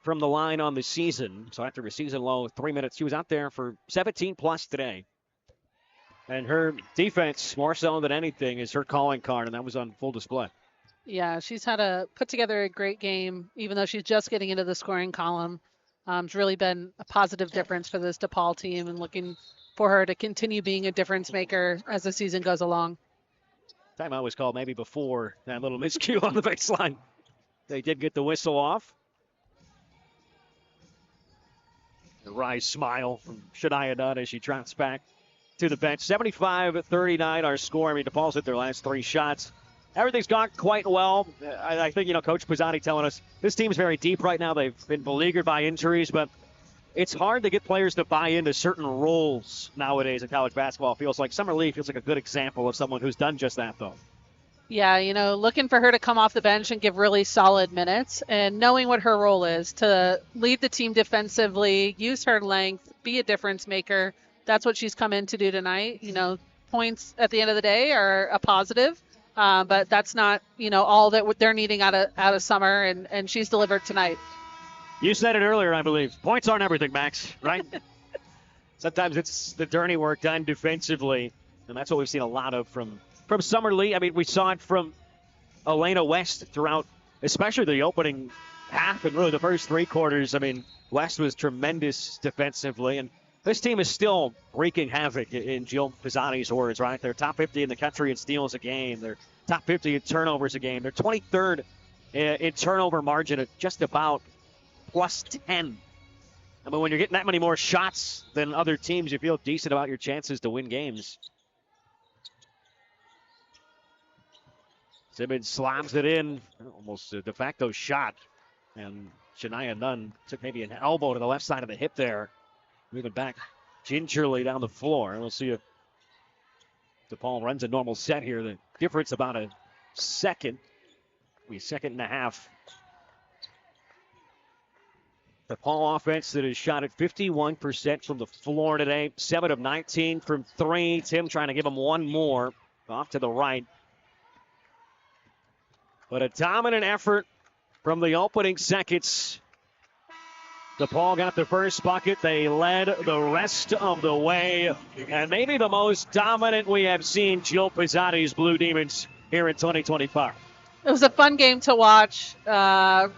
from the line on the season. So after a season low 3 minutes, she was out there for 17 plus today. And her defense, more so than anything, is her calling card, and that was on full display. Yeah, she's had to put together a great game, even though she's just getting into the scoring column. It's really been a positive difference for this DePaul team, and looking for her to continue being a difference maker as the season goes along. Timeout was called maybe before that little miscue on the baseline. They did get the whistle off. The wry smile from Shania Dunn as she trots back to the bench. 75-39 our score. I mean, DePaul's hit their last 3 shots. Everything's gone quite well. I think, Coach Pizzotti telling us this team's very deep right now. They've been beleaguered by injuries, but it's hard to get players to buy into certain roles nowadays in college basketball. It feels like Summer Lee feels like a good example of someone who's done just that, though. Yeah, looking for her to come off the bench and give really solid minutes, and knowing what her role is to lead the team defensively, use her length, be a difference maker. That's what she's come in to do tonight. Points at the end of the day are a positive, but that's not, all that they're needing out of Summer, and she's delivered tonight. You said it earlier, I believe. Points aren't everything, Max, right? Sometimes it's the dirty work done defensively, and that's what we've seen a lot of from Summer Lee. I mean, we saw it from Elena West throughout, especially the opening half and really the first 3 quarters. I mean, West was tremendous defensively, and this team is still wreaking havoc in Jill Pizzotti's words, right? They're top 50 in the country in steals a game. They're top 50 in turnovers a game. They're 23rd in turnover margin at just about plus 10. I mean, when you're getting that many more shots than other teams, you feel decent about your chances to win games. Simmons slams it in, almost a de facto shot. And Shania Dunn took maybe an elbow to the left side of the hip there. Moving back gingerly down the floor. We'll see if DePaul runs a normal set here. The difference about a second, maybe a second and a half. DePaul offense that has shot at 51% from the floor today. 7 of 19 from 3. Tim trying to give him one more off to the right. But a dominant effort from the opening seconds. DePaul got the first bucket. They led the rest of the way. And maybe the most dominant we have seen Jill Pizzotti's Blue Demons here in 2025. It was a fun game to watch. Really